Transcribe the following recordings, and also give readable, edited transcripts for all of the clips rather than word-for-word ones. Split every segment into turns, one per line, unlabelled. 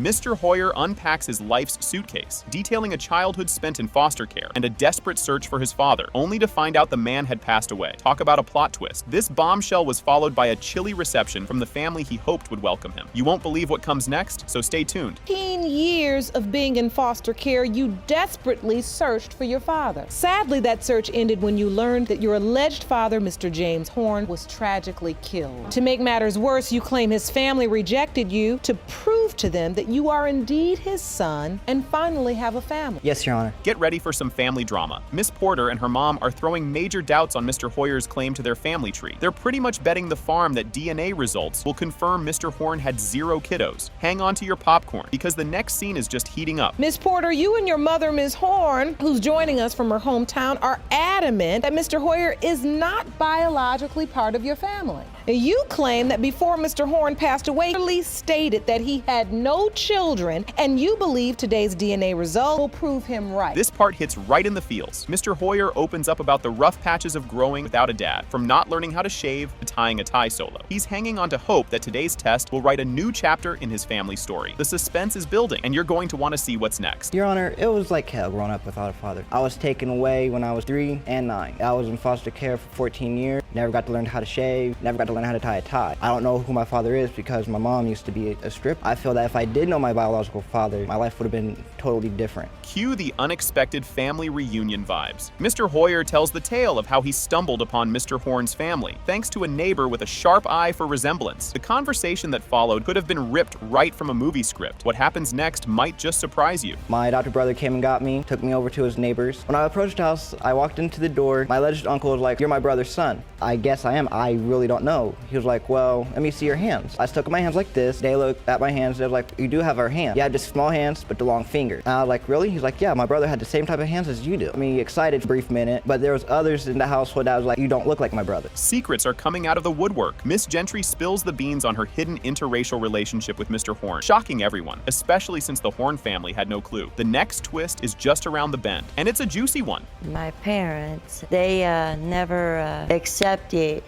Mr. Hoyer unpacks his life's suitcase, detailing a childhood spent in foster care and a desperate search for his father, only to find out the man had passed away. Talk about a plot twist. This bombshell was followed by a chilly reception from the family he hoped would welcome him. You won't believe what comes next, so stay tuned.
15 years of being in foster care, you desperately searched for your father. Sadly, that search ended when you learned that your alleged father, Mr. James Horn, was tragically killed. To make matters worse, you claim his family rejected you to prove to them that you are indeed his son and finally have a family.
Yes, Your Honor.
Get ready for some family drama. Miss Porter and her mom are throwing major doubts on Mr. Hoyer's claim to their family tree. They're pretty much betting the farm that DNA results will confirm Mr. Horn had 0 kiddos. Hang on to your popcorn, because the next scene is just heating up.
Miss Porter, you and your mother, Ms. Horn, who's joining us from her hometown, are adamant that Mr. Hoyer is not biologically part of your family. You claim that before Mr. Horn passed away, he clearly stated that he had no children, and you believe today's DNA result will prove him right.
This part hits right in the feels. Mr. Hoyer opens up about the rough patches of growing without a dad, from not learning how to shave to tying a tie solo. He's hanging on to hope that today's test will write a new chapter in his family story. The suspense is building, and you're going to want to see what's next.
Your Honor, it was like hell growing up without a father. I was taken away when I was 3 and 9. I was in foster care for 14 years, never got to learn how to shave, never got to learn how to tie a tie. I don't know who my father is because my mom used to be a stripper. I feel that if I did know my biological father, my life would have been totally different.
Cue the unexpected family reunion vibes. Mr. Hoyer tells the tale of how he stumbled upon Mr. Horn's family, thanks to a neighbor with a sharp eye for resemblance. The conversation that followed could have been ripped right from a movie script. What happens next might just surprise you.
My adopted brother came and got me, took me over to his neighbors. When I approached the house, I walked into the door. My alleged uncle was like, "You're my brother's son." I guess I am. I really don't know. He was like, "Well, let me see your hands." I stuck my hands like this. They looked at my hands. They were like, "You do have our hands." Yeah, just small hands, but the long finger. And I was like, "Really?" He's like, "Yeah, my brother had the same type of hands as you do." I mean, excited for a brief minute, but there was others in the household that was like, "You don't look like my brother."
Secrets are coming out of the woodwork. Miss Gentry spills the beans on her hidden interracial relationship with Mr. Horn, shocking everyone, especially since the Horn family had no clue. The next twist is just around the bend, and it's a juicy one.
My parents, they never accepted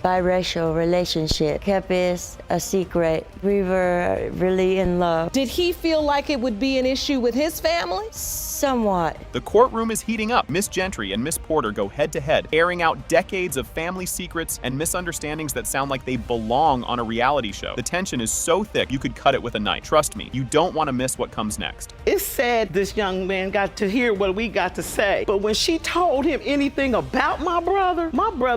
biracial relationship, kept it a secret. We were really in love.
Did he feel like it would be an issue with his family?
Somewhat.
The courtroom is heating up. Miss Gentry and Miss Porter go head to head, airing out decades of family secrets and misunderstandings that sound like they belong on a reality show. The tension is so thick you could cut it with a knife. Trust me, you don't want to miss what comes next.
It's sad this young man got to hear what we got to say, but when she told him anything about my brother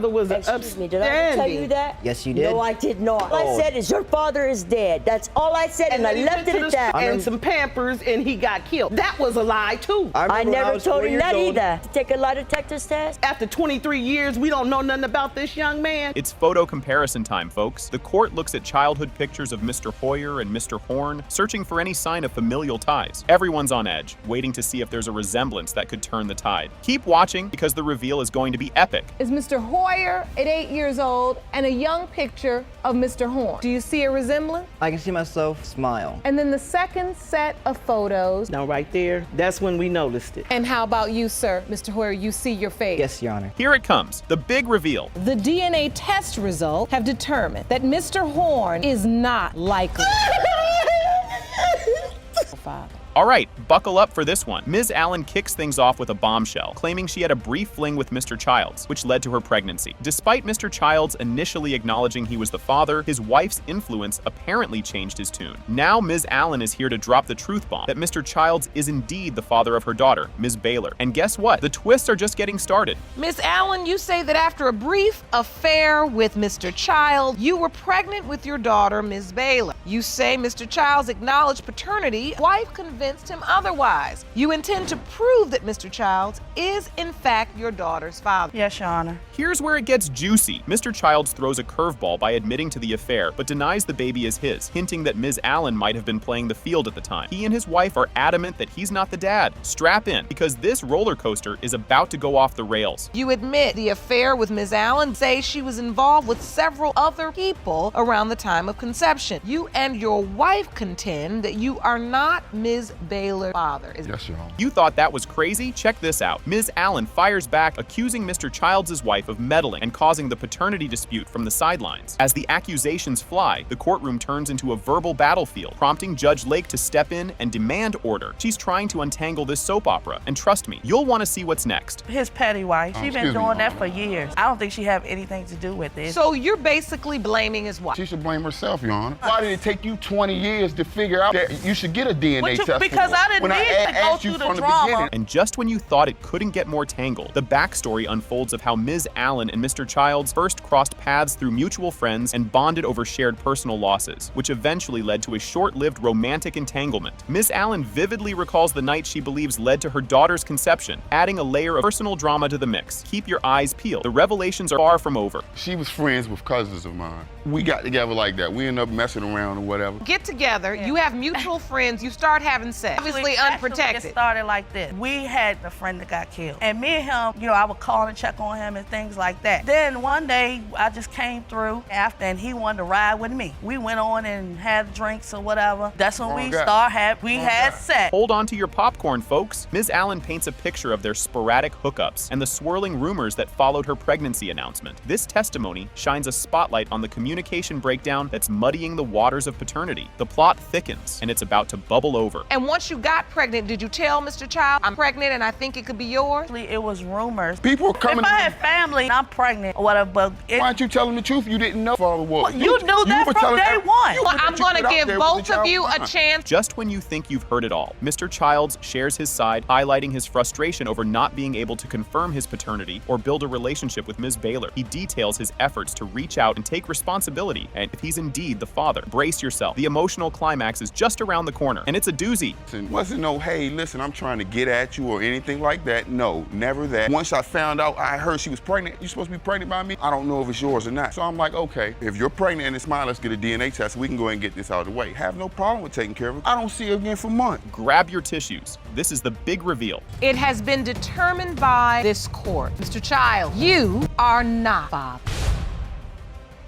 was
Excuse me, did I ever tell you that?
Yes, you did.
No, I did not. All I said is your father is dead. That's all I said, and I left it at that.
And some Pampers, and he got killed. That was a lie too.
I never told him that either. To take a lie detector's test?
After 23 years, we don't know nothing about this young man.
It's photo comparison time, folks. The court looks at childhood pictures of Mr. Hoyer and Mr. Horn, searching for any sign of familial ties. Everyone's on edge, waiting to see if there's a resemblance that could turn the tide. Keep watching, because the reveal is going to be epic.
Is Mr. Hoyer at 8 years old and a young picture of Mr. Horn? Do you see a resemblance?
I can see myself smile.
And then the second set of photos.
Now right there, that's when we noticed it.
And how about you, sir? Mr. Hoyer, you see your face?
Yes, Your Honor.
Here it comes, the big reveal.
The DNA test results have determined that Mr. Horn is not likely. Father.
All right, buckle up for this one. Ms. Allen kicks things off with a bombshell, claiming she had a brief fling with Mr. Childs, which led to her pregnancy. Despite Mr. Childs initially acknowledging he was the father, his wife's influence apparently changed his tune. Now Ms. Allen is here to drop the truth bomb that Mr. Childs is indeed the father of her daughter, Ms. Baylor. And guess what? The twists are just getting started.
Miss Allen, you say that after a brief affair with Mr. Childs, you were pregnant with your daughter, Ms. Baylor. You say Mr. Childs acknowledged paternity, wife convinced him otherwise. You intend to prove that Mr. Childs is in fact your daughter's father.
Yes, Your Honor.
Here's where it gets juicy. Mr. Childs throws a curveball by admitting to the affair, but denies the baby is his, hinting that Ms. Allen might have been playing the field at the time. He and his wife are adamant that he's not the dad. Strap in, because this roller coaster is about to go off the rails.
You admit the affair with Ms. Allen, say she was involved with several other people around the time of conception. You and your wife contend that you are not Ms. Ms. Baylor's father.
Yes, Your Honor.
You thought that was crazy? Check this out. Ms. Allen fires back, accusing Mr. Childs' wife of meddling and causing the paternity dispute from the sidelines. As the accusations fly, the courtroom turns into a verbal battlefield, prompting Judge Lake to step in and demand order. She's trying to untangle this soap opera, and trust me, you'll want to see what's next.
His petty wife, she's been
Excuse me,
doing that
Your
for
Honor.
years. I don't think she have anything to do with it.
So you're basically blaming his wife.
She should blame herself, Your Honor. Why did it take you 20 years to figure out that you should get a DNA test?
Because I didn't
when
need to go
asked you
through the
from
drama.
beginning?
And just when you thought it couldn't get more tangled, the backstory unfolds of how Ms. Allen and Mr. Childs first crossed paths through mutual friends and bonded over shared personal losses, which eventually led to a short-lived romantic entanglement. Ms. Allen vividly recalls the night she believes led to her daughter's conception, adding a layer of personal drama to the mix. Keep your eyes peeled. The revelations are far from over.
She was friends with cousins of mine. We got together like that. We ended up messing around or whatever.
Get together, you have mutual friends, you start having sex. Obviously
Actually,
unprotected.
It started like this. We had the friend that got killed. And me and him, I would call and check on him and things like that. Then one day, I just came through after, and he wanted to ride with me. We went on and had drinks or whatever. That's when we had sex.
Hold on to your popcorn, folks. Ms. Allen paints a picture of their sporadic hookups and the swirling rumors that followed her pregnancy announcement. This testimony shines a spotlight on the communication breakdown that's muddying the waters of paternity. The plot thickens, and it's about to bubble over.
And once you got pregnant, did you tell Mr. Child, I'm pregnant and I think it could be yours?
Actually, it was rumors.
People were coming.
If I had family, and I'm pregnant or whatever, but
Why aren't you telling the truth? You didn't know father was.
You knew that
were
from
telling
day one.
you
Well,
put
I'm
that
going
you
to
put out
give
there with
both
the
of
child
you a
behind.
chance.
Just when you think you've heard it all, Mr. Childs shares his side, highlighting his frustration over not being able to confirm his paternity or build a relationship with Ms. Baylor. He details his efforts to reach out and take responsibility, and if he's indeed the father, brace yourself. The emotional climax is just around the corner, and it's a doozy.
It wasn't no, hey, listen, I'm trying to get at you or anything like that. No, never that. Once I found out, I heard she was pregnant. You're supposed to be pregnant by me? I don't know if it's yours or not. So I'm like, okay, if you're pregnant and it's mine, let's get a DNA test. We can go ahead and get this out of the way. Have no problem with taking care of it. I don't see her again for months.
Grab your tissues. This is the big reveal.
It has been determined by this court. Mr. Child, you are not father.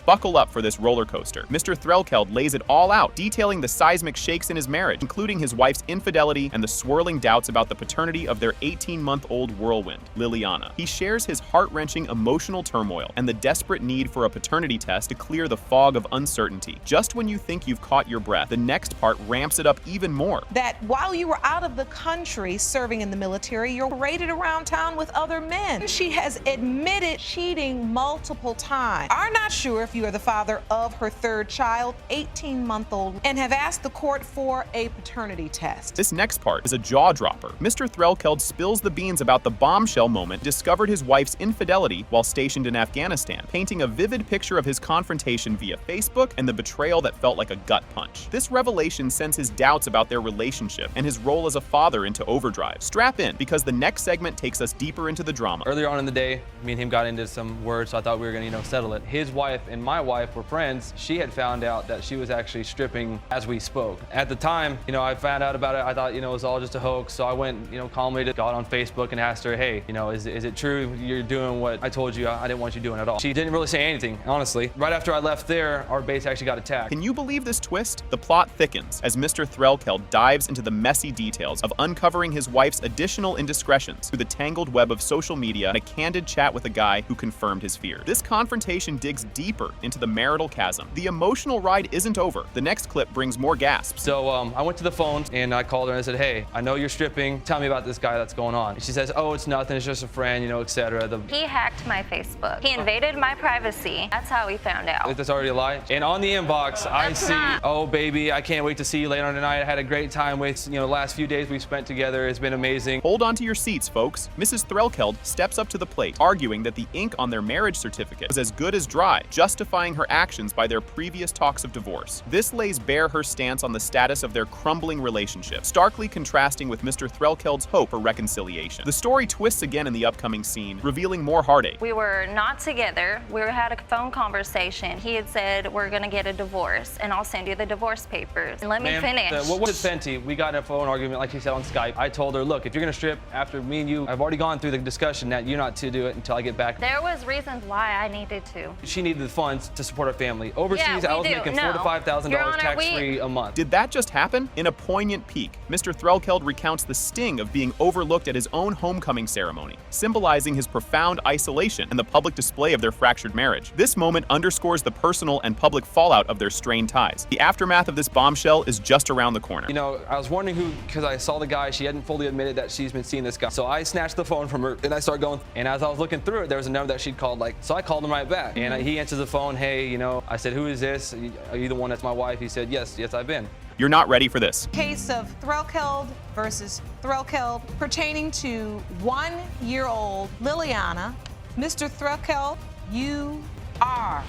Buckle up for this roller coaster. Mr. Threlkeld lays it all out, detailing the seismic shakes in his marriage, including his wife's infidelity and the swirling doubts about the paternity of their 18-month-old whirlwind, Liliana. He shares his heart-wrenching emotional turmoil and the desperate need for a paternity test to clear the fog of uncertainty. Just when you think you've caught your breath, the next part ramps it up even more.
That while you were out of the country serving in the military, you're paraded around town with other men. She has admitted cheating multiple times. Are not sure if you are the father of her third child, 18-month-old, and have asked the court for a paternity test.
This next part is a jaw-dropper. Mr. Threlkeld spills the beans about the bombshell moment discovered his wife's infidelity while stationed in Afghanistan, painting a vivid picture of his confrontation via Facebook and the betrayal that felt like a gut punch. This revelation sends his doubts about their relationship and his role as a father into overdrive. Strap in, because the next segment takes us deeper into the drama.
Earlier on in the day, me and him got into some words, so I thought we were gonna, settle it. His wife and my wife were friends. She had found out that she was actually stripping as we spoke. At the time, I found out about it. I thought, it was all just a hoax. So I went, calmly got on Facebook and asked her, hey, is it true you're doing what I told you I didn't want you doing at all? She didn't really say anything, honestly. Right after I left there, our base actually got attacked.
Can you believe this twist? The plot thickens as Mr. Threlkeld dives into the messy details of uncovering his wife's additional indiscretions through the tangled web of social media and a candid chat with a guy who confirmed his fears. This confrontation digs deeper into the marital chasm. The emotional ride isn't over. The next clip brings more gasps.
So I went to the phone and I called her and I said, hey, I know you're stripping. Tell me about this guy that's going on. And she says, oh, it's nothing. It's just a friend, etc.
He hacked my Facebook. He invaded my privacy. That's how we found out.
That's already a lie. And on the inbox, I see, oh, baby, I can't wait to see you later on tonight. I had a great time with, the last few days we've spent together. It's been amazing.
Hold on to your seats, folks. Mrs. Threlkeld steps up to the plate, arguing that the ink on their marriage certificate was as good as dry, justifying her actions by their previous talks of divorce. This lays bare her stance on the status of their crumbling relationship, starkly contrasting with Mr. Threlkeld's hope for reconciliation. The story twists again in the upcoming scene, revealing more heartache.
We were not together. We had a phone conversation. He had said, we're gonna get a divorce and I'll send you the divorce papers. And let me finish.
What was Fenty? We got in a phone argument, like she said on Skype. I told her, look, if you're gonna strip after me and you, I've already gone through the discussion that you're not to do it until I get back.
There was reasons why I needed to.
She needed the funds funds to support our family. Overseas,
Yeah,
I was
we do.
making
No.
$4,000 to
Your
$5,000
Honor,
tax-free a month.
Did that just happen? In a poignant peek, Mr. Threlkeld recounts the sting of being overlooked at his own homecoming ceremony, symbolizing his profound isolation and the public display of their fractured marriage. This moment underscores the personal and public fallout of their strained ties. The aftermath of this bombshell is just around the corner.
You know, I was wondering who, because I saw the guy, she hadn't fully admitted that she's been seeing this guy. So I snatched the phone from her and I started going, and as I was looking through it, there was a number that she'd called, so I called him right back. And he answers the phone, hey, you know, I said, who is this? Are you the one that's my wife? He said, yes, I've been.
You're not ready for this.
Case of Threlkeld versus Threlkeld pertaining to 1-year-old Liliana. Mr. Threlkeld, you are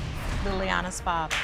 Liliana's father.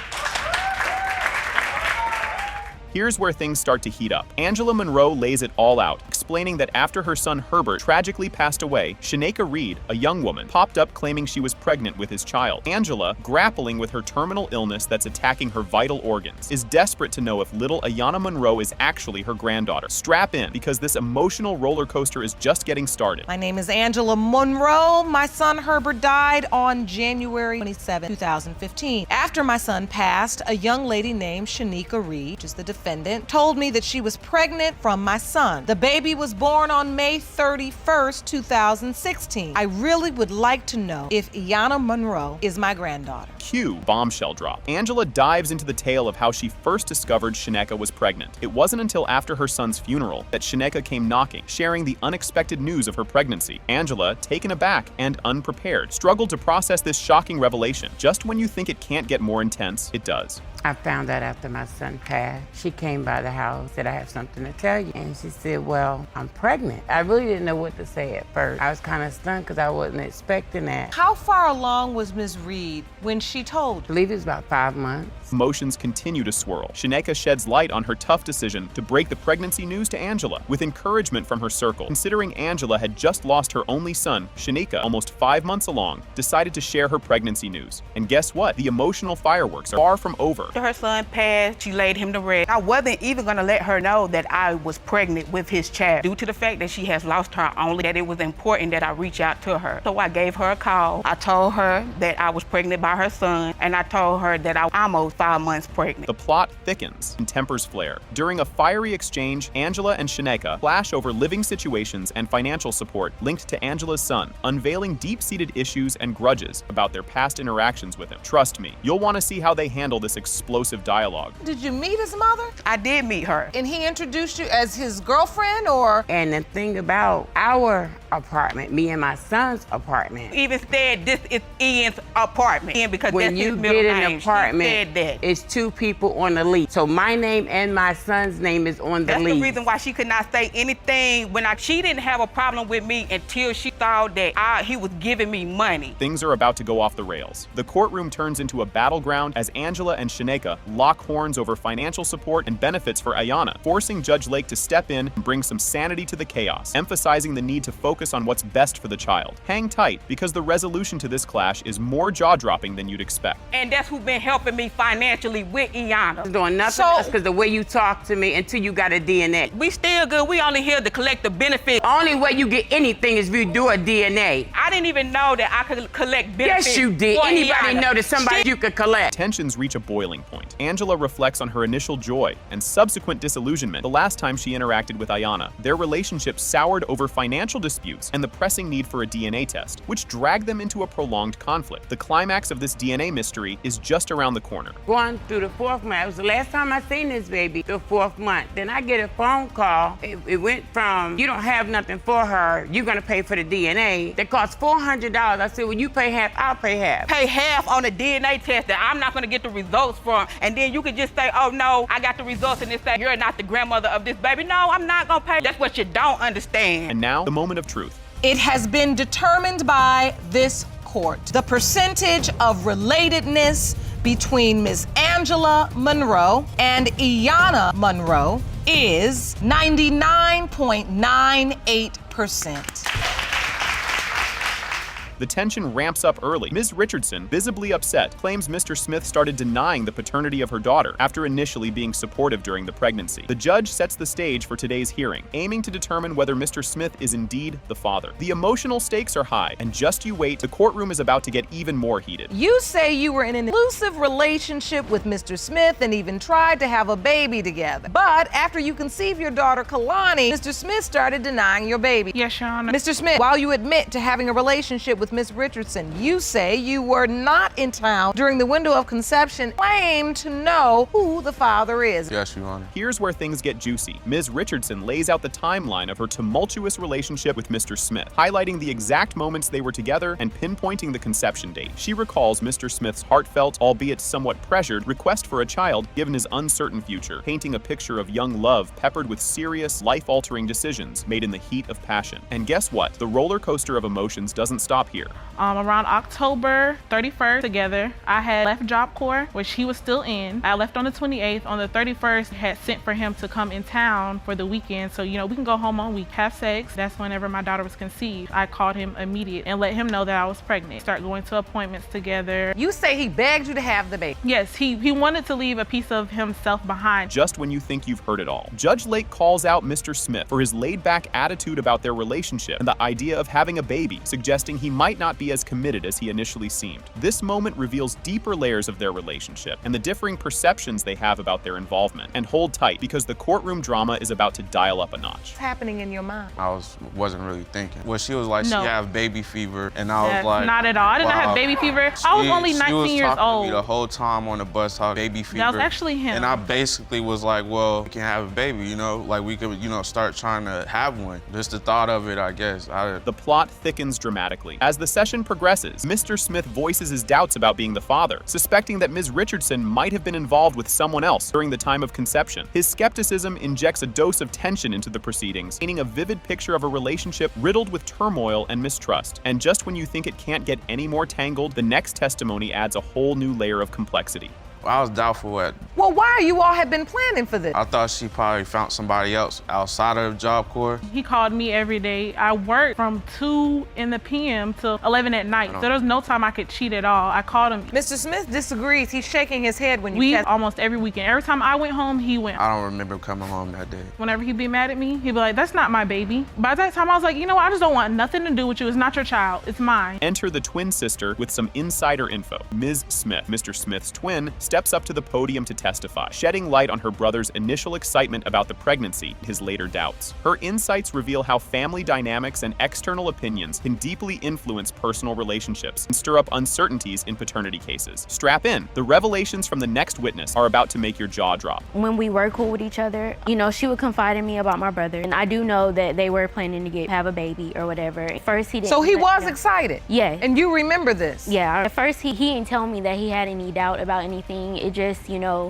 Here's where things start to heat up. Angela Monroe lays it all out, explaining that after her son Herbert tragically passed away, Shaneka Reed, a young woman, popped up claiming she was pregnant with his child. Angela, grappling with her terminal illness that's attacking her vital organs, is desperate to know if little Ayanna Monroe is actually her granddaughter. Strap in, because this emotional roller coaster is just getting started.
My name is Angela Monroe. My son Herbert died on January 27, 2015. After my son passed, a young lady named Shaneka Reed, which is the defendant, told me that she was pregnant from my son. The baby was born on May 31st, 2016. I really would like to know if Ayanna Monroe is my granddaughter.
Cue bombshell drop. Angela dives into the tale of how she first discovered Shaneka was pregnant. It wasn't until after her son's funeral that Shaneka came knocking, sharing the unexpected news of her pregnancy. Angela, taken aback and unprepared, struggled to process this shocking revelation. Just when you think it can't get more intense, it does.
I found out after my son passed. She came by the house, said, I have something to tell you. And she said, well, I'm pregnant. I really didn't know what to say at first. I was kind of stunned because I wasn't expecting that.
How far along was Ms. Reed when she told?
I believe it was about 5 months.
Emotions continue to swirl. Shaneka sheds light on her tough decision to break the pregnancy news to Angela, with encouragement from her circle. Considering Angela had just lost her only son, Shaneka, almost 5 months along, decided to share her pregnancy news. And guess what? The emotional fireworks are far from over.
After her son passed, she laid him to rest. I wasn't even gonna let her know that I was pregnant with his child. Due to the fact that she has lost her only, that it was important that I reach out to her. So I gave her a call. I told her that I was pregnant by her son, and I told her that I was almost 5 months pregnant.
The plot thickens and tempers flare. During a fiery exchange, Angela and Shaneka clash over living situations and financial support linked to Angela's son, unveiling deep-seated issues and grudges about their past interactions with him. Trust me, you'll want to see how they handle this explosive dialogue.
Did you meet his mother?
I did meet her.
And he introduced you as his girlfriend, or?
And the thing about our apartment, me and my son's apartment.
Even said this is Ian's apartment. Ian, because
when
that's
you
his middle
get an
name.
apartment,
She said that.
it's 2 people on the lease. So my name and my son's name is on the
That's
lease.
the reason why she could not say anything when she didn't have a problem with me until she thought that he was giving me money.
Things are about to go off the rails. The courtroom turns into a battleground as Angela and Shaneka lock horns over financial support and benefits for Ayanna, forcing Judge Lake to step in and bring some sanity to the chaos, emphasizing the need to focus on what's best for the child. Hang tight, because the resolution to this clash is more jaw-dropping than you'd expect.
And that's who's been helping me financially with Ayanna.
Doing nothing else because the way you talk to me until you got a DNA.
We still good. We only here to collect the benefits.
Only way you get anything is if you do a DNA.
I didn't even know that I could collect benefits.
Yes, you did.
for
Anybody
Ayanna.
know that somebody you could collect?
Tensions reach a boiling point. Angela reflects on her initial joy and subsequent disillusionment the last time she interacted with Ayanna. Their relationship soured over financial disputes and the pressing need for a DNA test, which dragged them into a prolonged conflict. The climax of this DNA mystery is just around the corner.
Going through the 4th month. It was the last time I seen this baby, the 4th month. Then I get a phone call. It went from, you don't have nothing for her, you're gonna pay for the DNA. That cost $400. I said, well, you pay half, I'll pay half.
Pay half on a DNA test that I'm not gonna get the results from, and then you can just say, oh no, I got the results, and they say, you're not the grandmother of this baby. No, I'm not gonna pay. That's what you don't understand.
And now, the moment of truth.
It has been determined by this court. The percentage of relatedness between Ms. Angela Monroe and Ayanna Monroe is 99.98%.
The tension ramps up early. Ms. Richardson, visibly upset, claims Mr. Smith started denying the paternity of her daughter after initially being supportive during the pregnancy. The judge sets the stage for today's hearing, aiming to determine whether Mr. Smith is indeed the father. The emotional stakes are high, and just you wait, the courtroom is about to get even more heated.
You say you were in an exclusive relationship with Mr. Smith and even tried to have a baby together. But after you conceived your daughter, Kalani, Mr. Smith started denying your baby.
Yes, Your Honor.
Mr. Smith, while you admit to having a relationship with Ms. Richardson, you say you were not in town during the window of conception, claim to know who the father is.
Yes, Your Honor.
Here's where things get juicy. Ms. Richardson lays out the timeline of her tumultuous relationship with Mr. Smith, highlighting the exact moments they were together and pinpointing the conception date. She recalls Mr. Smith's heartfelt, albeit somewhat pressured, request for a child given his uncertain future, painting a picture of young love peppered with serious, life-altering decisions made in the heat of passion. And guess what? The roller coaster of emotions doesn't stop here.
Around October 31st together, I had left Job Corps, which he was still in. I left on the 28th. On the 31st, had sent for him to come in town for the weekend. So, we can go home on week, have sex. That's whenever my daughter was conceived. I called him immediate and let him know that I was pregnant. Start going to appointments together.
You say he begged you to have the baby.
Yes, he wanted to leave a piece of himself behind.
Just when you think you've heard it all, Judge Lake calls out Mr. Smith for his laid-back attitude about their relationship and the idea of having a baby, suggesting he might not be as committed as he initially seemed. This moment reveals deeper layers of their relationship and the differing perceptions they have about their involvement. And hold tight, because the courtroom drama is about to dial up a notch.
What's happening in your mind?
I wasn't really thinking. Well, she was like,
No.
she have baby fever, and I was
That's
like,
not at all. I did not have
wow.
baby fever. I was only
She
19
was
years
talking to me
old.
the whole time on the bus talking baby fever.
That was actually him.
And I basically was like, well, we can have a baby, like we could, start trying to have one. Just the thought of it, I guess.
The plot thickens dramatically. As the session progresses, Mr. Smith voices his doubts about being the father, suspecting that Ms. Richardson might have been involved with someone else during the time of conception. His skepticism injects a dose of tension into the proceedings, painting a vivid picture of a relationship riddled with turmoil and mistrust. And just when you think it can't get any more tangled, the next testimony adds a whole new layer of complexity.
I was doubtful at.
Well, why you all have been planning for this?
I thought she probably found somebody else outside of Job Corps.
He called me every day. I worked from 2 in the p.m. till 11 at night. So there was no time I could cheat at all. I called him.
Mr. Smith disagrees. He's shaking his head when you
We
test.
almost every weekend. Every time I went home, he went.
I don't remember coming home that day.
Whenever he'd be mad at me, he'd be like, that's not my baby. By that time, I was like, I just don't want nothing to do with you. It's not your child. It's mine.
Enter the twin sister with some insider info. Ms. Smith, Mr. Smith's twin, steps up to the podium to testify, shedding light on her brother's initial excitement about the pregnancy and his later doubts. Her insights reveal how family dynamics and external opinions can deeply influence personal relationships and stir up uncertainties in paternity cases. Strap in. The revelations from the next witness are about to make your jaw drop.
When we were cool with each other, she would confide in me about my brother, and I do know that they were planning to have a baby or whatever. At first, he didn't.
So he was excited?
Yeah.
And you remember this?
Yeah. At first, he didn't tell me that he had any doubt about anything. It just,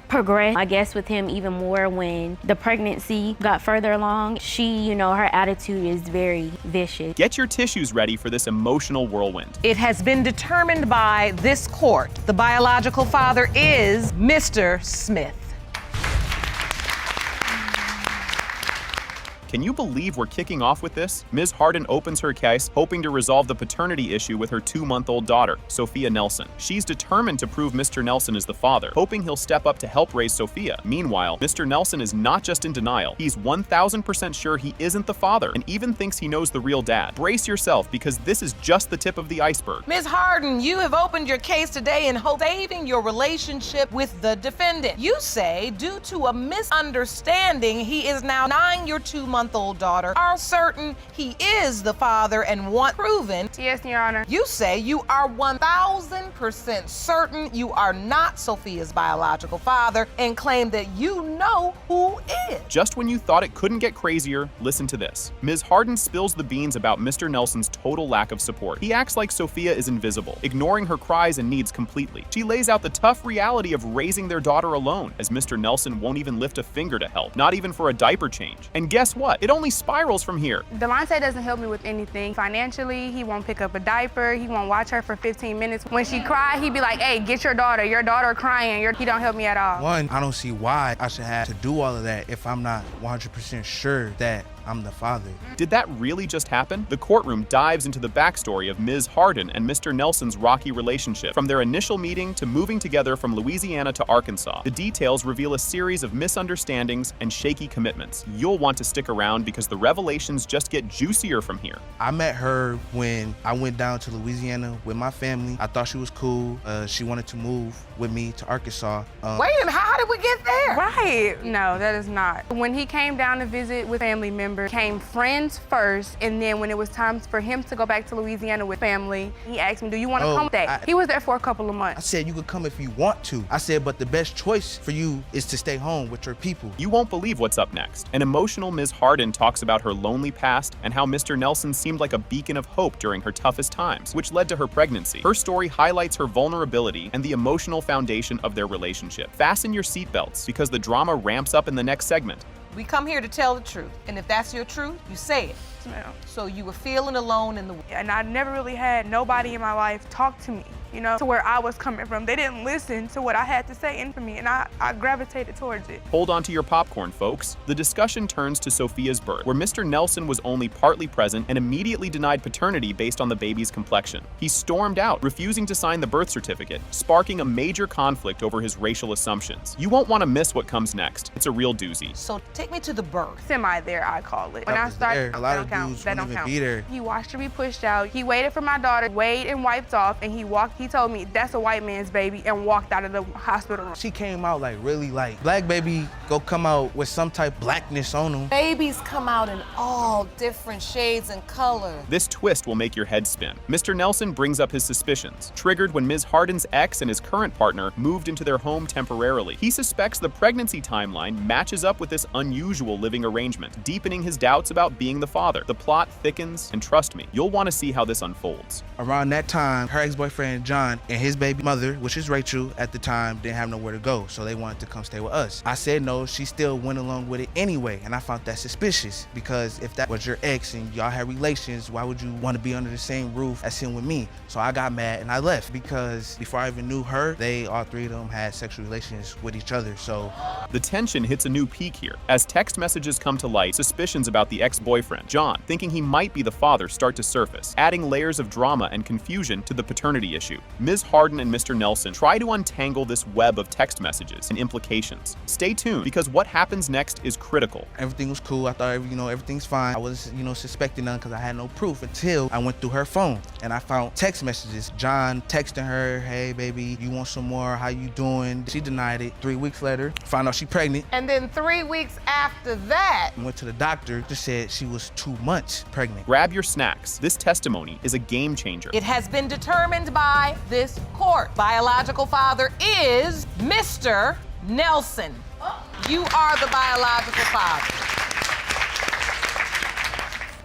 progressed, I guess, with him even more when the pregnancy got further along. She, her attitude is very vicious.
Get your tissues ready for this emotional whirlwind.
It has been determined by this court. The biological father is Mr. Smith.
Can you believe we're kicking off with this? Ms. Harden opens her case, hoping to resolve the paternity issue with her 2-month-old daughter, Sophia Nelson. She's determined to prove Mr. Nelson is the father, hoping he'll step up to help raise Sophia. Meanwhile, Mr. Nelson is not just in denial. He's 1000% sure he isn't the father, and even thinks he knows the real dad. Brace yourself, because this is just the tip of the iceberg.
Ms. Harden, you have opened your case today in hope of saving your relationship with the defendant. You say, due to a misunderstanding, he is now denying your 2-month-old daughter, are certain he is the father and want proven.
Yes, Your Honor.
You say you are 1000% certain you are not Sophia's biological father and claim that you know who is.
Just when you thought it couldn't get crazier, listen to this. Ms. Harden spills the beans about Mr. Nelson's total lack of support. He acts like Sophia is invisible, ignoring her cries and needs completely. She lays out the tough reality of raising their daughter alone, as Mr. Nelson won't even lift a finger to help, not even for a diaper change. And guess what? what? It only spirals from here.
Delonte doesn't help me with anything. Financially, he won't pick up a diaper. He won't watch her for 15 minutes. When she cries, he'd be like, hey, get your daughter crying. He don't help me at all.
One, I don't see why I should have to do all of that if I'm not 100% sure that I'm the father.
Did that really just happen? The courtroom dives into the backstory of Ms. Harden and Mr. Nelson's rocky relationship, from their initial meeting to moving together from Louisiana to Arkansas. The details reveal a series of misunderstandings and shaky commitments. You'll want to stick around because the revelations just get juicier from here.
I met her when I went down to Louisiana with my family. I thought she was cool. She wanted to move with me to Arkansas.
Wait a minute, how did we get there? Right, no, that is not. When he came down to visit with family members, came friends first, and then when it was time for him to go back to Louisiana with family, he asked me, do you want to come back? He was there for a couple of months.
I said, you could come if you want to. I said, but the best choice for you is to stay home with your people.
You won't believe what's up next. An emotional Ms. Harden talks about her lonely past and how Mr. Nelson seemed like a beacon of hope during her toughest times, which led to her pregnancy. Her story highlights her vulnerability and the emotional foundation of their relationship. Fasten your seatbelts because the drama ramps up in the next segment.
We come here to tell the truth, and if that's your truth, you say it. So you were feeling alone in the world.
And I never really had nobody in my life talk to me, to where I was coming from. They didn't listen to what I had to say in for me, and I gravitated towards it.
Hold on to your popcorn, folks. The discussion turns to Sophia's birth, where Mr. Nelson was only partly present and immediately denied paternity based on the baby's complexion. He stormed out, refusing to sign the birth certificate, sparking a major conflict over his racial assumptions. You won't want to miss what comes next. It's a real doozy.
So take me to the birth.
Semi there, I call it. When I started,
a lot of dudes wouldn't even be there.
He watched her be pushed out. He waited for my daughter, weighed and wiped off, and he told me, that's a white man's baby, and walked out of the hospital room.
She came out like really like, black baby go come out with some type of blackness on them.
Babies come out in all different shades and colors.
This twist will make your head spin. Mr. Nelson brings up his suspicions, triggered when Ms. Harden's ex and his current partner moved into their home temporarily. He suspects the pregnancy timeline matches up with this unusual living arrangement, deepening his doubts about being the father. The plot thickens, and trust me, you'll want to see how this unfolds.
Around that time, her ex-boyfriend John and his baby mother, which is Rachel at the time, didn't have nowhere to go, so they wanted to come stay with us. I said no, she still went along with it anyway, and I found that suspicious because if that was your ex and y'all had relations, why would you want to be under the same roof as him with me? So I got mad and I left because before I even knew her, all three of them had sexual relations with each other, so.
The tension hits a new peak here. As text messages come to light, suspicions about the ex-boyfriend, John, thinking he might be the father, start to surface, adding layers of drama and confusion to the paternity issue. Ms. Harden and Mr. Nelson try to untangle this web of text messages and implications. Stay tuned because what happens next is critical.
Everything was cool. I thought, everything's fine. I was, suspecting none because I had no proof until I went through her phone and I found text messages. John texting her, hey baby, you want some more? How you doing? She denied it. 3 weeks later, found out she pregnant.
And then 3 weeks after that,
went to the doctor, just said she was 2 months pregnant.
Grab your snacks. This testimony is a game changer.
It has been determined by this court. Biological father is Mr. Nelson. You are the biological father.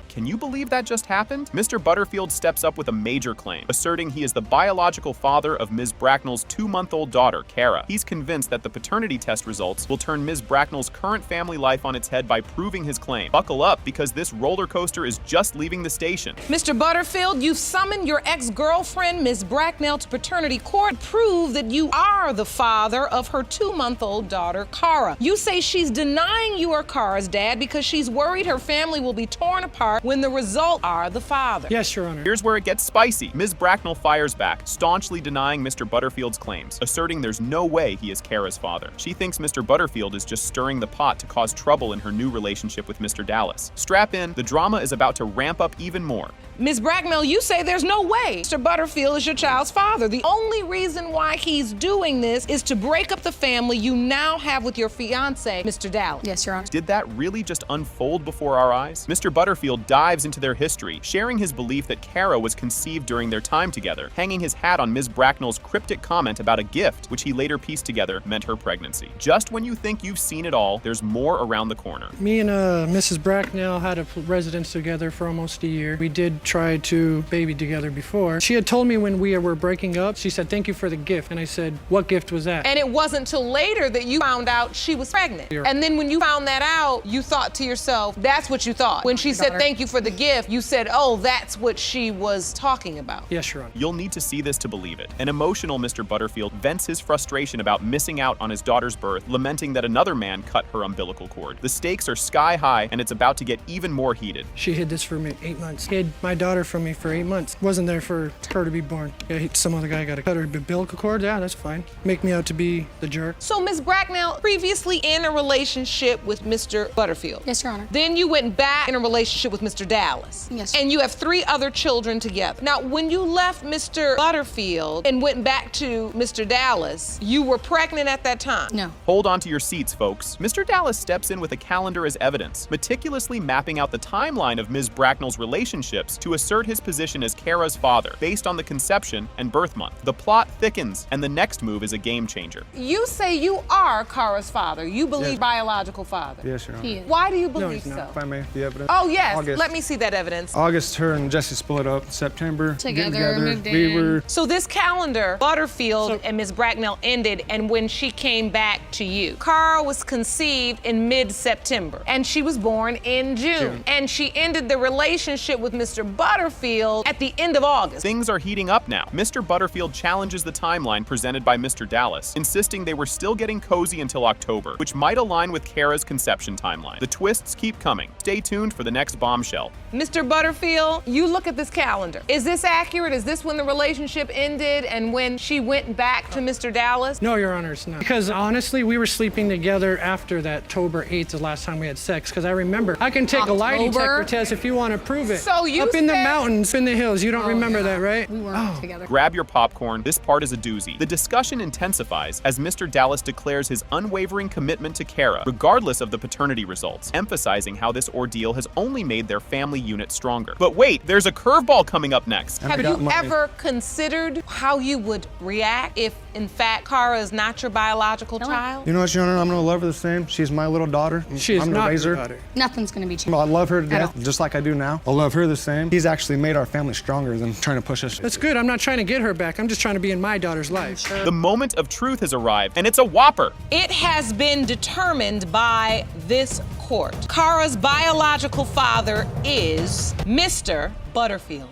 Can you believe that just happened? Mr. Butterfield steps up with a major claim, asserting he is the biological father of Ms. Bracknell's 2-month-old daughter, Kara. He's convinced that the paternity test results will turn Ms. Bracknell's current family life on its head by proving his claim. Buckle up, because this roller coaster is just leaving the station.
Mr. Butterfield, you've summoned your ex-girlfriend, Ms. Bracknell, to paternity court to prove that you are the father of her 2-month-old daughter, Kara. You say she's denying you are Kara's dad because she's worried her family will be torn apart when the result are the father.
Yes, Your Honor.
Here's where it gets spicy. Ms. Bracknell fires back, staunchly denying Mr. Butterfield's claims, asserting there's no way he is Kara's father. She thinks Mr. Butterfield is just stirring the pot to cause trouble in her new relationship with Mr. Dallas. Strap in, the drama is about to ramp up even more.
Ms. Bracknell, you say there's no way Mr. Butterfield is your child's father. The only reason why he's doing this is to break up the family you now have with your fiance, Mr. Dallas.
Yes, Your Honor.
Did that really just unfold before our eyes? Mr. Butterfield dives into their history, sharing his belief that Kara was conceived during their time together, hanging his hat on Ms. Bracknell's cryptic comment about a gift, which he later pieced together meant her pregnancy. Just when you think you've seen it all, there's more around the corner.
Me and Mrs. Bracknell had a residence together for almost a year. We did try to baby together before. She had told me when we were breaking up, she said, "Thank you for the gift." And I said, "What gift was that?"
And it wasn't until later that you found out she was pregnant.
Yeah.
And then when you found that out, you thought to yourself, that's what you thought. When she said, "Thank you for the gift," you said, "Oh, that's what she was talking about."
Yes, Your Honor.
You'll need to see this to believe it. An emotional Mr. Butterfield vents his frustration about missing out on his daughter's birth, lamenting that another man cut her umbilical cord. The stakes are sky high, and it's about to get even more heated.
She hid this from me 8 months. Hid my daughter from me for 8 months. Wasn't there for her to be born. Yeah, some other guy got to cut her umbilical cord. Yeah, that's fine. Make me out to be the jerk.
So Ms. Bracknell, previously in a relationship with Mr. Butterfield.
Yes, Your Honor.
Then you went back in a relationship with Mr. Dallas.
Yes.
And you have 3 other children together. Now, when you left Mr. Butterfield and went back to Mr. Dallas, you were pregnant at that time?
No.
Hold on to your seats, folks. Mr. Dallas steps in with a calendar as evidence, meticulously mapping out the timeline of Ms. Bracknell's relationships to assert his position as Kara's father, based on the conception and birth month. The plot thickens, and the next move is a game changer.
You say you are Kara's father. You believe biological father.
Yes, Your Honor.
He is.
Why do you
No,
believe
he's not.
so?
If I may, the evidence.
Oh, yes.
August.
Let me see that evidence.
August, her and Jesse split up. September, getting
Together, moved
We
in.
were.
So this calendar, Butterfield and Ms. Bracknell ended, and when she came back to you, Kara was conceived in mid-September, and she was born in June. And she ended the relationship with Mr. Butterfield at the end of August.
Things are heating up now. Mr. Butterfield challenges the timeline presented by Mr. Dallas, insisting they were still getting cozy until October, which might align with Kara's conception timeline. The twists keep coming. Stay tuned for the next bombshell.
Mr. Butterfield, you look at this calendar. Is this accurate? Is this when the relationship ended and when she went back to Mr. Dallas?
No, Your Honor, it's not. Because honestly, we were sleeping together after that October 8th, the last time we had sex. Because I remember, I can take a lie detector test if you want to prove it.
So you
Up in the
said-
mountains, in the hills. You don't remember that, right?
We weren't together.
Grab your popcorn. This part is a doozy. The discussion intensifies as Mr. Dallas declares his unwavering commitment to Kara, regardless of the paternity results, emphasizing how this ordeal has only made their family unit stronger. But wait, there's a curveball coming up next.
Have you ever considered how you would react if, in fact, Kara is not your biological child?
You know what, Your Honor? I'm gonna love her the same. She's my little daughter.
She is
I'm gonna
not
raise
your
her.
daughter.
Nothing's gonna be changed.
I love her to
At
death, just like I do now. I'll love her the same. He's actually made our family stronger than trying to push us.
That's good. I'm not trying to get her back. I'm just trying to be in my daughter's life.
The moment of truth has arrived, and it's a whopper.
It has been determined by this court. Kara's biological father is Mr. Butterfield.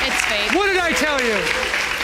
It's fake.
What did I tell you?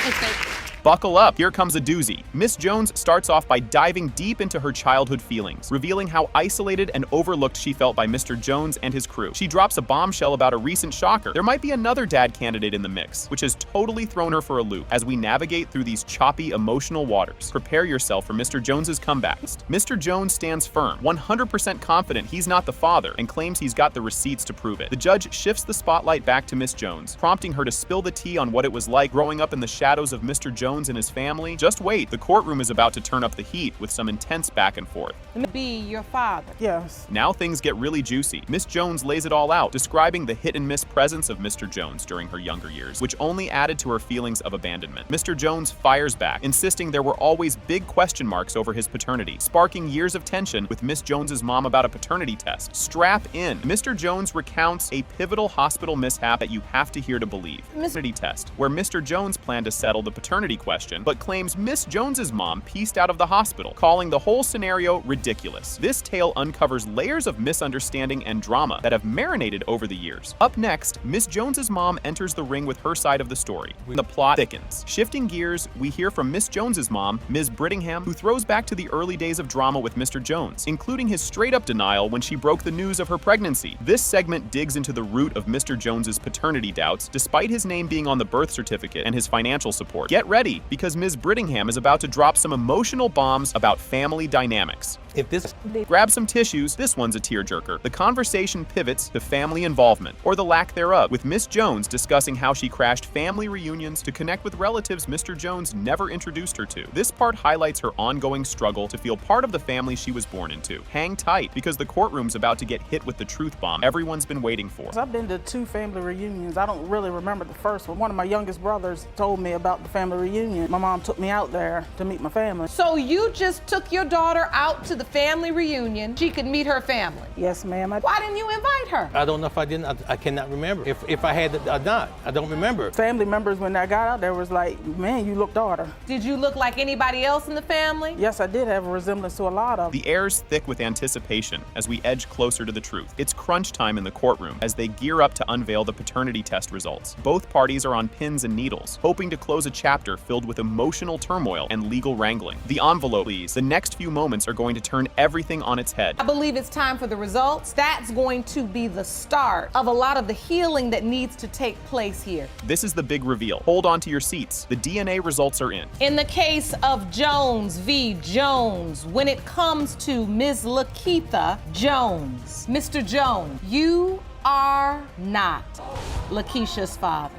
It's fake.
Buckle up, here comes a doozy. Miss Jones starts off by diving deep into her childhood feelings, revealing how isolated and overlooked she felt by Mr. Jones and his crew. She drops a bombshell about a recent shocker. There might be another dad candidate in the mix, which has totally thrown her for a loop. As we navigate through these choppy, emotional waters, prepare yourself for Mr. Jones's comeback. Mr. Jones stands firm, 100% confident he's not the father, and claims he's got the receipts to prove it. The judge shifts the spotlight back to Miss Jones, prompting her to spill the tea on what it was like growing up in the shadows of Mr. Jones and his family. Just wait, the courtroom is about to turn up the heat with some intense back and forth.
Be your father.
Yes.
Now things get really juicy. Miss Jones lays it all out, describing the hit-and-miss presence of Mr. Jones during her younger years, which only added to her feelings of abandonment. Mr. Jones fires back, insisting there were always big question marks over his paternity, sparking years of tension with Miss Jones's mom about a paternity test. Strap in. Mr. Jones recounts a pivotal hospital mishap that you have to hear to believe. Paternity test, where Mr. Jones planned to settle the paternity question, but claims Miss Jones's mom pieced out of the hospital, calling the whole scenario ridiculous. This tale uncovers layers of misunderstanding and drama that have marinated over the years. Up next, Miss Jones's mom enters the ring with her side of the story. The plot thickens. Shifting gears, we hear from Miss Jones's mom, Ms. Brittingham, who throws back to the early days of drama with Mr. Jones, including his straight-up denial when she broke the news of her pregnancy. This segment digs into the root of Mr. Jones's paternity doubts, despite his name being on the birth certificate and his financial support. Get ready, because Ms. Brittingham is about to drop some emotional bombs about family dynamics.
if this...
Grab some tissues, this one's a tearjerker. The conversation pivots to family involvement, or the lack thereof, with Miss Jones discussing how she crashed family reunions to connect with relatives Mr. Jones never introduced her to. This part highlights her ongoing struggle to feel part of the family she was born into. Hang tight, because the courtroom's about to get hit with the truth bomb everyone's been waiting for.
I've been to 2 family reunions. I don't really remember the first one. One of my youngest brothers told me about the family reunion. My mom took me out there to meet my family.
So you just took your daughter out to the family reunion. She could meet her family.
Yes, ma'am.
Why didn't you invite her?
I don't know if I didn't. I cannot remember. If I had or not, I don't remember.
Family members, when I got out there, was like, man, you look daughter.
Did you look like anybody else in the family?
Yes, I did have a resemblance to a lot of them.
The air's thick with anticipation as we edge closer to the truth. It's crunch time in the courtroom as they gear up to unveil the paternity test results. Both parties are on pins and needles, hoping to close a chapter filled with emotional turmoil and legal wrangling. The envelope, please. The next few moments are going to turn everything on its head.
I believe it's time for the results. That's going to be the start of a lot of the healing that needs to take place here.
This is the big reveal. Hold on to your seats. The DNA results are in.
In the case of Jones v. Jones, when it comes to Ms. Lakeitha Jones, Mr. Jones, you are not Lakeisha's father.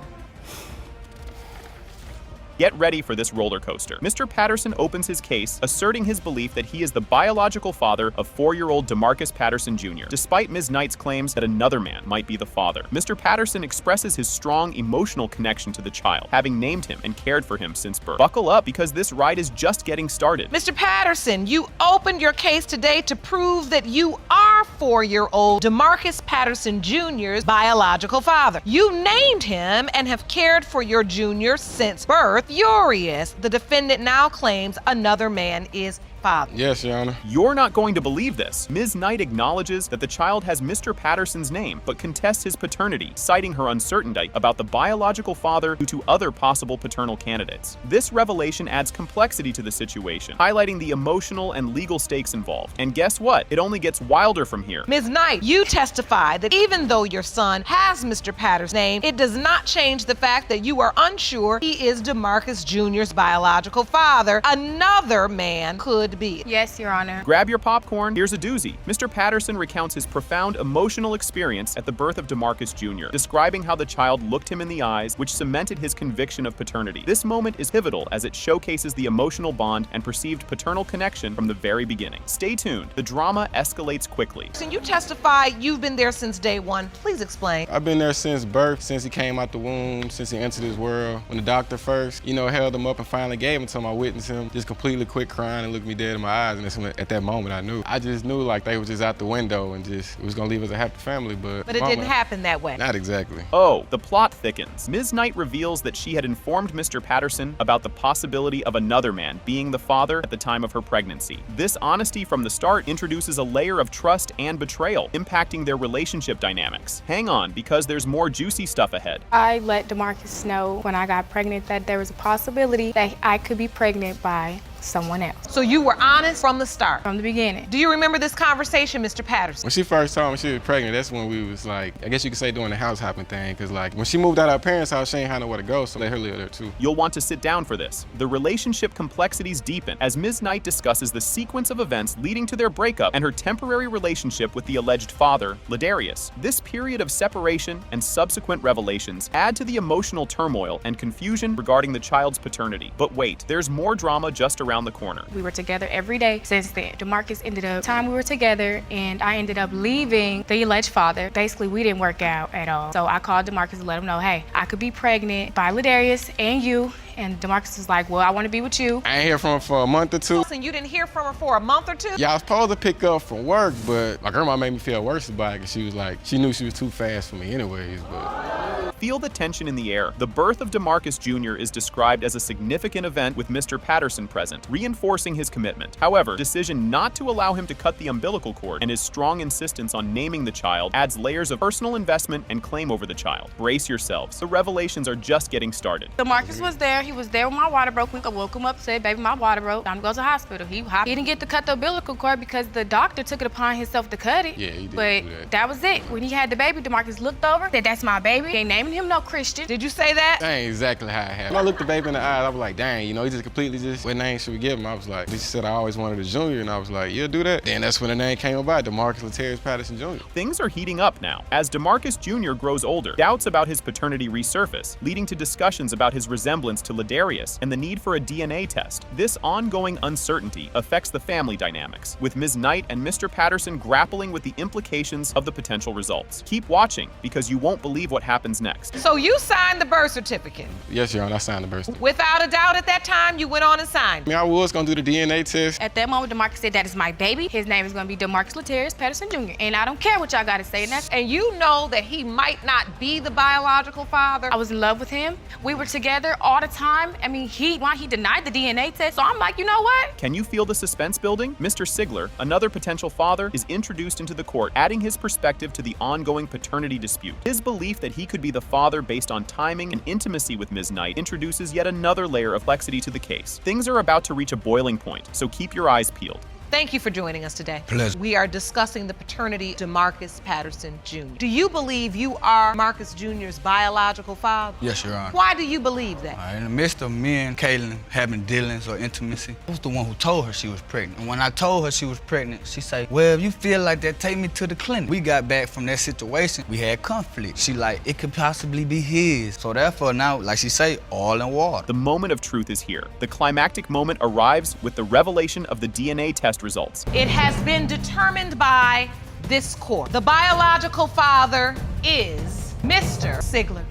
Get ready for this roller coaster. Mr. Patterson opens his case, asserting his belief that he is the biological father of 4-year-old DeMarcus Patterson Jr., despite Ms. Knight's claims that another man might be the father. Mr. Patterson expresses his strong emotional connection to the child, having named him and cared for him since birth. Buckle up, because this ride is just getting started.
Mr. Patterson, you opened your case today to prove that you are 4-year-old DeMarcus Patterson Jr.'s biological father. You named him and have cared for your junior since birth. Furious, the defendant now claims another man is father.
Yes, Your Honor.
You're not going to believe this. Ms. Knight acknowledges that the child has Mr. Patterson's name, but contests his paternity, citing her uncertainty about the biological father due to other possible paternal candidates. This revelation adds complexity to the situation, highlighting the emotional and legal stakes involved. And guess what? It only gets wilder from here.
Ms. Knight, you testify that even though your son has Mr. Patterson's name, it does not change the fact that you are unsure he is DeMarcus Jr.'s biological father. Another man could be.
Yes, Your Honor.
Grab your popcorn, here's a doozy. Mr. Patterson recounts his profound emotional experience at the birth of DeMarcus Jr., describing how the child looked him in the eyes, which cemented his conviction of paternity. This moment is pivotal as it showcases the emotional bond and perceived paternal connection from the very beginning. Stay tuned, the drama escalates quickly.
Can you testify you've been there since day one? Please explain.
I've been there since birth, since he came out the womb, since he entered this world. When the doctor first, held him up and finally gave him to him, I witnessed him just completely quit crying and looked me dead in my eyes, and at that moment I just knew like they were just out the window and just it was gonna leave us a happy family, but
it didn't happen that way.
Not exactly.
Oh, the plot thickens. Ms. Knight reveals that she had informed Mr. Patterson about the possibility of another man being the father at the time of her pregnancy. This honesty from the start introduces a layer of trust and betrayal, impacting their relationship dynamics. Hang on, because there's more juicy stuff ahead.
I let DeMarcus know when I got pregnant that there was a possibility that I could be pregnant by someone else.
So you were honest from the start?
From the beginning.
Do you remember this conversation, Mr. Patterson?
When she first told me she was pregnant, that's when we was like, I guess you could say doing the house hopping thing, because like when she moved out of her parents' house, she ain't had nowhere to go, so let her live there too.
You'll want to sit down for this. The relationship complexities deepen as Ms. Knight discusses the sequence of events leading to their breakup and her temporary relationship with the alleged father, Ladarius. This period of separation and subsequent revelations add to the emotional turmoil and confusion regarding the child's paternity. But wait, there's more drama just around the corner.
We were together every day since then. DeMarcus ended up, time we were together, and I ended up leaving the alleged father. Basically, we didn't work out at all. So I called DeMarcus to let him know, hey, I could be pregnant by Ladarius and you. And DeMarcus was like, well, I want to be with you.
I ain't hear from her for a month or two.
And you didn't hear from her for a month or two?
Yeah, I was supposed to pick up from work, but my grandma made me feel worse about it because she was like, she knew she was too fast for me anyways, but...
Feel the tension in the air. The birth of DeMarcus Jr. is described as a significant event with Mr. Patterson present, reinforcing his commitment. However, decision not to allow him to cut the umbilical cord and his strong insistence on naming the child adds layers of personal investment and claim over the child. Brace yourselves. The revelations are just getting started.
DeMarcus was there. He was there when my water broke. We woke him up, said, baby, my water broke. Time to go to the hospital. He didn't get to cut the umbilical cord because the doctor took it upon himself to cut it.
Yeah, he did.
But that was it. When he had the baby, DeMarcus looked over, said, that's my baby. They named blaming him, no Christian.
Did you say that?
That ain't exactly how it happened. When I looked the baby in the eyes, I was like, dang, you know, he just completely just, what name should we give him? I was like, she said I always wanted a junior, and I was like, you'll do that? Then that's when the name came about, DeMarcus Latarius Patterson Jr.
Things are heating up now. As DeMarcus Jr. grows older, doubts about his paternity resurface, leading to discussions about his resemblance to Ladarius and the need for a DNA test. This ongoing uncertainty affects the family dynamics, with Ms. Knight and Mr. Patterson grappling with the implications of the potential results. Keep watching, because you won't believe what happens next.
So you signed the birth certificate.
Yes, Your Honor, I signed the birth certificate.
Without a doubt at that time, you went on and signed.
I mean, I was gonna do the DNA test.
At that moment, DeMarcus said, that is my baby. His name is gonna be DeMarcus Latarius Patterson Jr. And I don't care what y'all gotta say.
And you know that he might not be the biological father.
I was in love with him. We were together all the time. I mean, he denied the DNA test. So I'm like, you know what?
Can you feel the suspense building? Mr. Sigler, another potential father, is introduced into the court, adding his perspective to the ongoing paternity dispute. His belief that he could be the father based on timing and intimacy with Ms. Knight introduces yet another layer of complexity to the case. Things are about to reach a boiling point, so keep your eyes peeled.
Thank you for joining us today.
Pleasure.
We are discussing the paternity of DeMarcus Patterson Jr. Do you believe you are Marcus Jr.'s biological father?
Yes, Your Honor.
Why do you believe that?
In the midst of me and Kaylin having dealings or intimacy, I was the one who told her she was pregnant. And when I told her she was pregnant, she said, well, if you feel like that, take me to the clinic. We got back from that situation. We had conflict. She like, it could possibly be his. So therefore now, like she say, oil and water.
The moment of truth is here. The climactic moment arrives with the revelation of the DNA test results.
It has been determined by this court. The biological father is Mr. Sigler.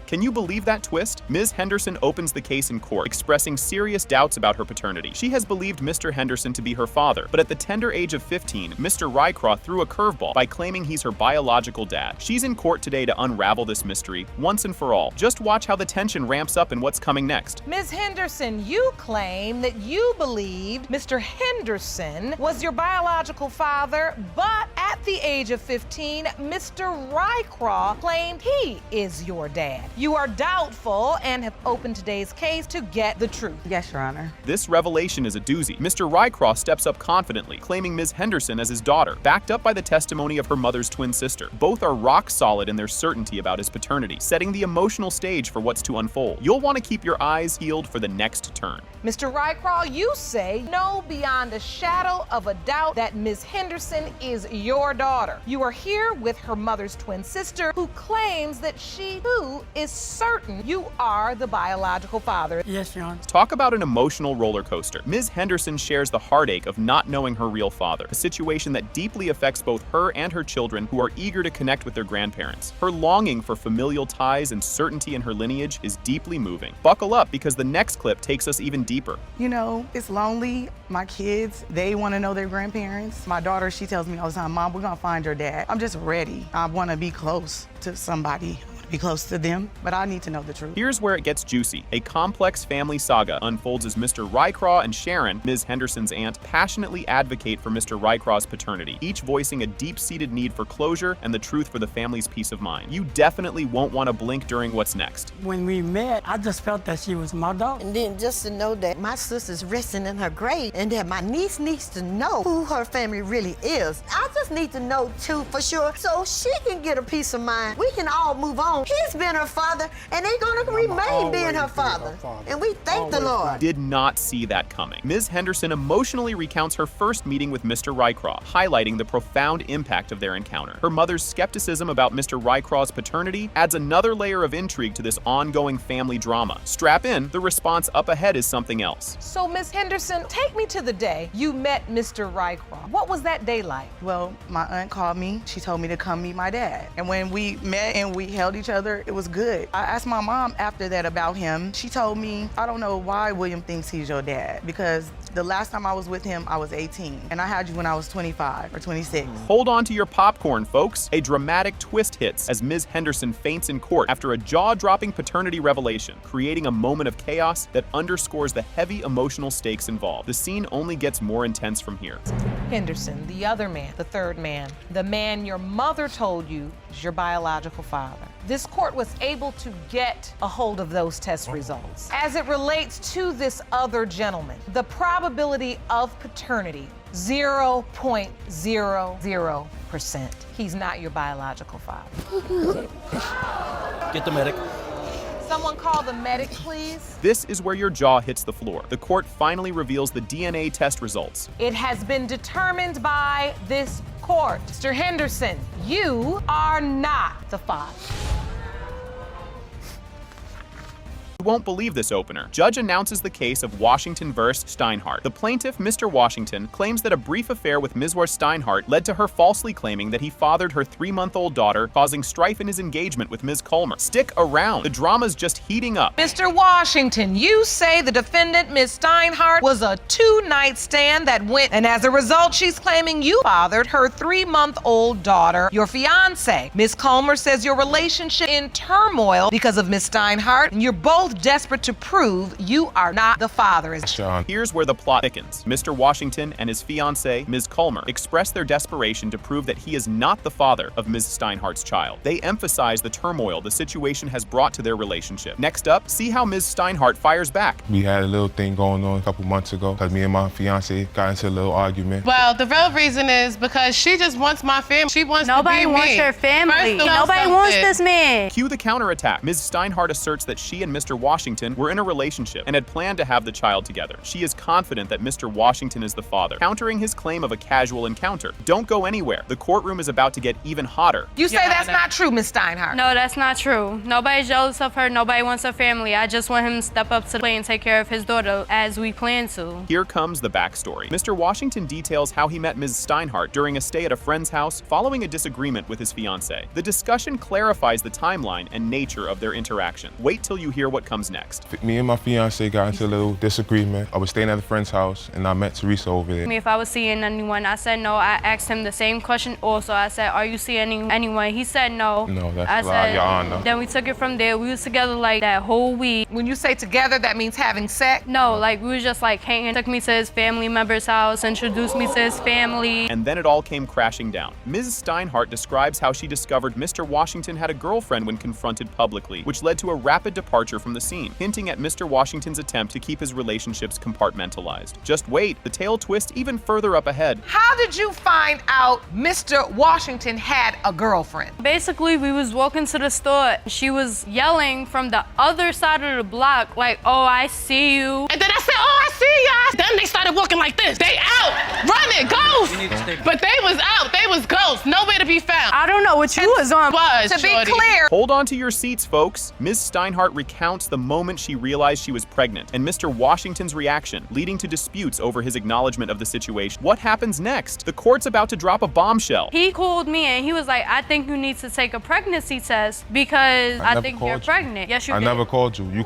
Can you believe that twist? Ms. Henderson opens the case in court, expressing serious doubts about her paternity. She has believed Mr. Henderson to be her father, but at the tender age of 15, Mr. Rycroft threw a curveball by claiming he's her biological dad. She's in court today to unravel this mystery once and for all. Just watch how the tension ramps up in what's coming next.
Ms. Henderson, you claim that you believed Mr. Henderson was your biological father, but at the age of 15, Mr. Rycroft claimed he is your dad. You are doubtful and have opened today's case to get the truth.
Yes, Your Honor.
This revelation is a doozy. Mr. Rycroft steps up confidently, claiming Ms. Henderson as his daughter, backed up by the testimony of her mother's twin sister. Both are rock solid in their certainty about his paternity, setting the emotional stage for what's to unfold. You'll want to keep your eyes peeled for the next turn.
Mr. Rycroft, you say no beyond a shadow of a doubt that Ms. Henderson is your daughter. You are here with her mother's twin sister, who claims that she too is certain you are the biological father.
Yes, Your Honor.
Talk about an emotional roller coaster. Ms. Henderson shares the heartache of not knowing her real father, a situation that deeply affects both her and her children, who are eager to connect with their grandparents. Her longing for familial ties and certainty in her lineage is deeply moving. Buckle up, because the next clip takes us even deeper.
You know, it's lonely. My kids, they want to know their grandparents. My daughter, she tells me all the time, Mom, we're going to find your dad. I'm just ready. I want to be close to somebody. Be close to them, but I need to know the truth.
Here's where it gets juicy. A complex family saga unfolds as Mr. Rycroft and Sharon, Ms. Henderson's aunt, passionately advocate for Mr. Rycroft's paternity, each voicing a deep-seated need for closure and the truth for the family's peace of mind. You definitely won't want to blink during what's next.
When we met, I just felt that she was my daughter.
And then just to know that my sister's resting in her grave and that my niece needs to know who her family really is. I just need to know too, for sure, so she can get a peace of mind. We can all move on. He's been her father, and they're gonna remain being her father. And we thank the Lord.
Did not see that coming. Ms. Henderson emotionally recounts her first meeting with Mr. Rycroft, highlighting the profound impact of their encounter. Her mother's skepticism about Mr. Rycroft's paternity adds another layer of intrigue to this ongoing family drama. Strap in, the response up ahead is something else.
So, Ms. Henderson, take me to the day you met Mr. Rycroft. What was that day like?
Well, my aunt called me. She told me to come meet my dad. And when we met and we held each other, it was good. I asked my mom after that about him. She told me, I don't know why William thinks he's your dad, because the last time I was with him, I was 18, and I had you when I was 25 or 26.
Hold on to your popcorn, folks. A dramatic twist hits as Ms. Henderson faints in court after a jaw-dropping paternity revelation, creating a moment of chaos that underscores the heavy emotional stakes involved. The scene only gets more intense from here.
Henderson, the other man, the third man, the man your mother told you is your biological father. This court was able to get a hold of those test results. As it relates to this other gentleman, the probability of paternity 0.00%. He's not your biological father.
Get the medic.
Someone call the medic, please.
This is where your jaw hits the floor. The court finally reveals the DNA test results.
It has been determined by this court. Mr. Henderson, you are not the father.
You won't believe this opener. Judge announces the case of Washington versus Steinhardt. The plaintiff, Mr. Washington, claims that a brief affair with Ms. Steinhardt led to her falsely claiming that he fathered her 3-month-old daughter, causing strife in his engagement with Ms. Culmer. Stick around. The drama's just heating up.
Mr. Washington, you say the defendant, Ms. Steinhardt, was a 2-night stand that went, and as a result, she's claiming you fathered her 3-month-old daughter, your fiance. Ms. Culmer says your relationship in turmoil because of Ms. Steinhardt, and you're both desperate to prove you are not the father.
Here's where the plot thickens. Mr. Washington and his fiancée, Ms. Culmer, express their desperation to prove that he is not the father of Ms. Steinhardt's child. They emphasize the turmoil the situation has brought to their relationship. Next up, see how Ms. Steinhardt fires back.
We had a little thing going on a couple months ago because me and my fiance got into a little argument.
Well, the real reason is because she just wants my family. She wants to be me.
Nobody wants her family. Nobody wants this man.
Cue the counterattack. Ms. Steinhardt asserts that she and Mr. Washington were in a relationship and had planned to have the child together. She is confident that Mr. Washington is the father, countering his claim of a casual encounter. Don't go anywhere. The courtroom is about to get even hotter.
You say that's not true, Ms. Steinhardt.
No, that's not true. Nobody's jealous of her. Nobody wants her family. I just want him to step up to the plate and take care of his daughter as we plan to.
Here comes the backstory. Mr. Washington details how he met Ms. Steinhardt during a stay at a friend's house following a disagreement with his fiancée. The discussion clarifies the timeline and nature of their interaction. Wait till you hear what comes next.
Me and my fiance got into a little disagreement. I was staying at a friend's house and I met Teresa over there.
If I was seeing anyone, I said no. I asked him the same question also. I said, are you seeing anyone? He said no.
No, that's a lie, Your Honor.
Then we took it from there. We was together like that whole week.
When you say together, that means having sex?
No, like we was just like hanging. Took me to his family member's house, introduced me to his family.
And then it all came crashing down. Ms. Steinhardt describes how she discovered Mr. Washington had a girlfriend when confronted publicly, which led to a rapid departure from the scene, hinting at Mr. Washington's attempt to keep his relationships compartmentalized. Just wait, the tale twists even further up ahead.
How did you find out Mr. Washington had a girlfriend?
Basically, we was walking to the store. She was yelling from the other side of the block, like, oh, I see you.
And then I said, oh, I see y'all. Then they started walking like this. They out, running, ghosts. But they was out, they was ghosts, nowhere to be found.
I don't know what you was on.
To be clear.
Hold on to your seats, folks. Ms. Steinhardt recounts the moment she realized she was pregnant and Mr. Washington's reaction, leading to disputes over his acknowledgement of the situation. What happens next? The court's about to drop a bombshell.
He called me and he was like, I think you need to take a pregnancy test because I think you're pregnant. Yes, you did.
I never called you. You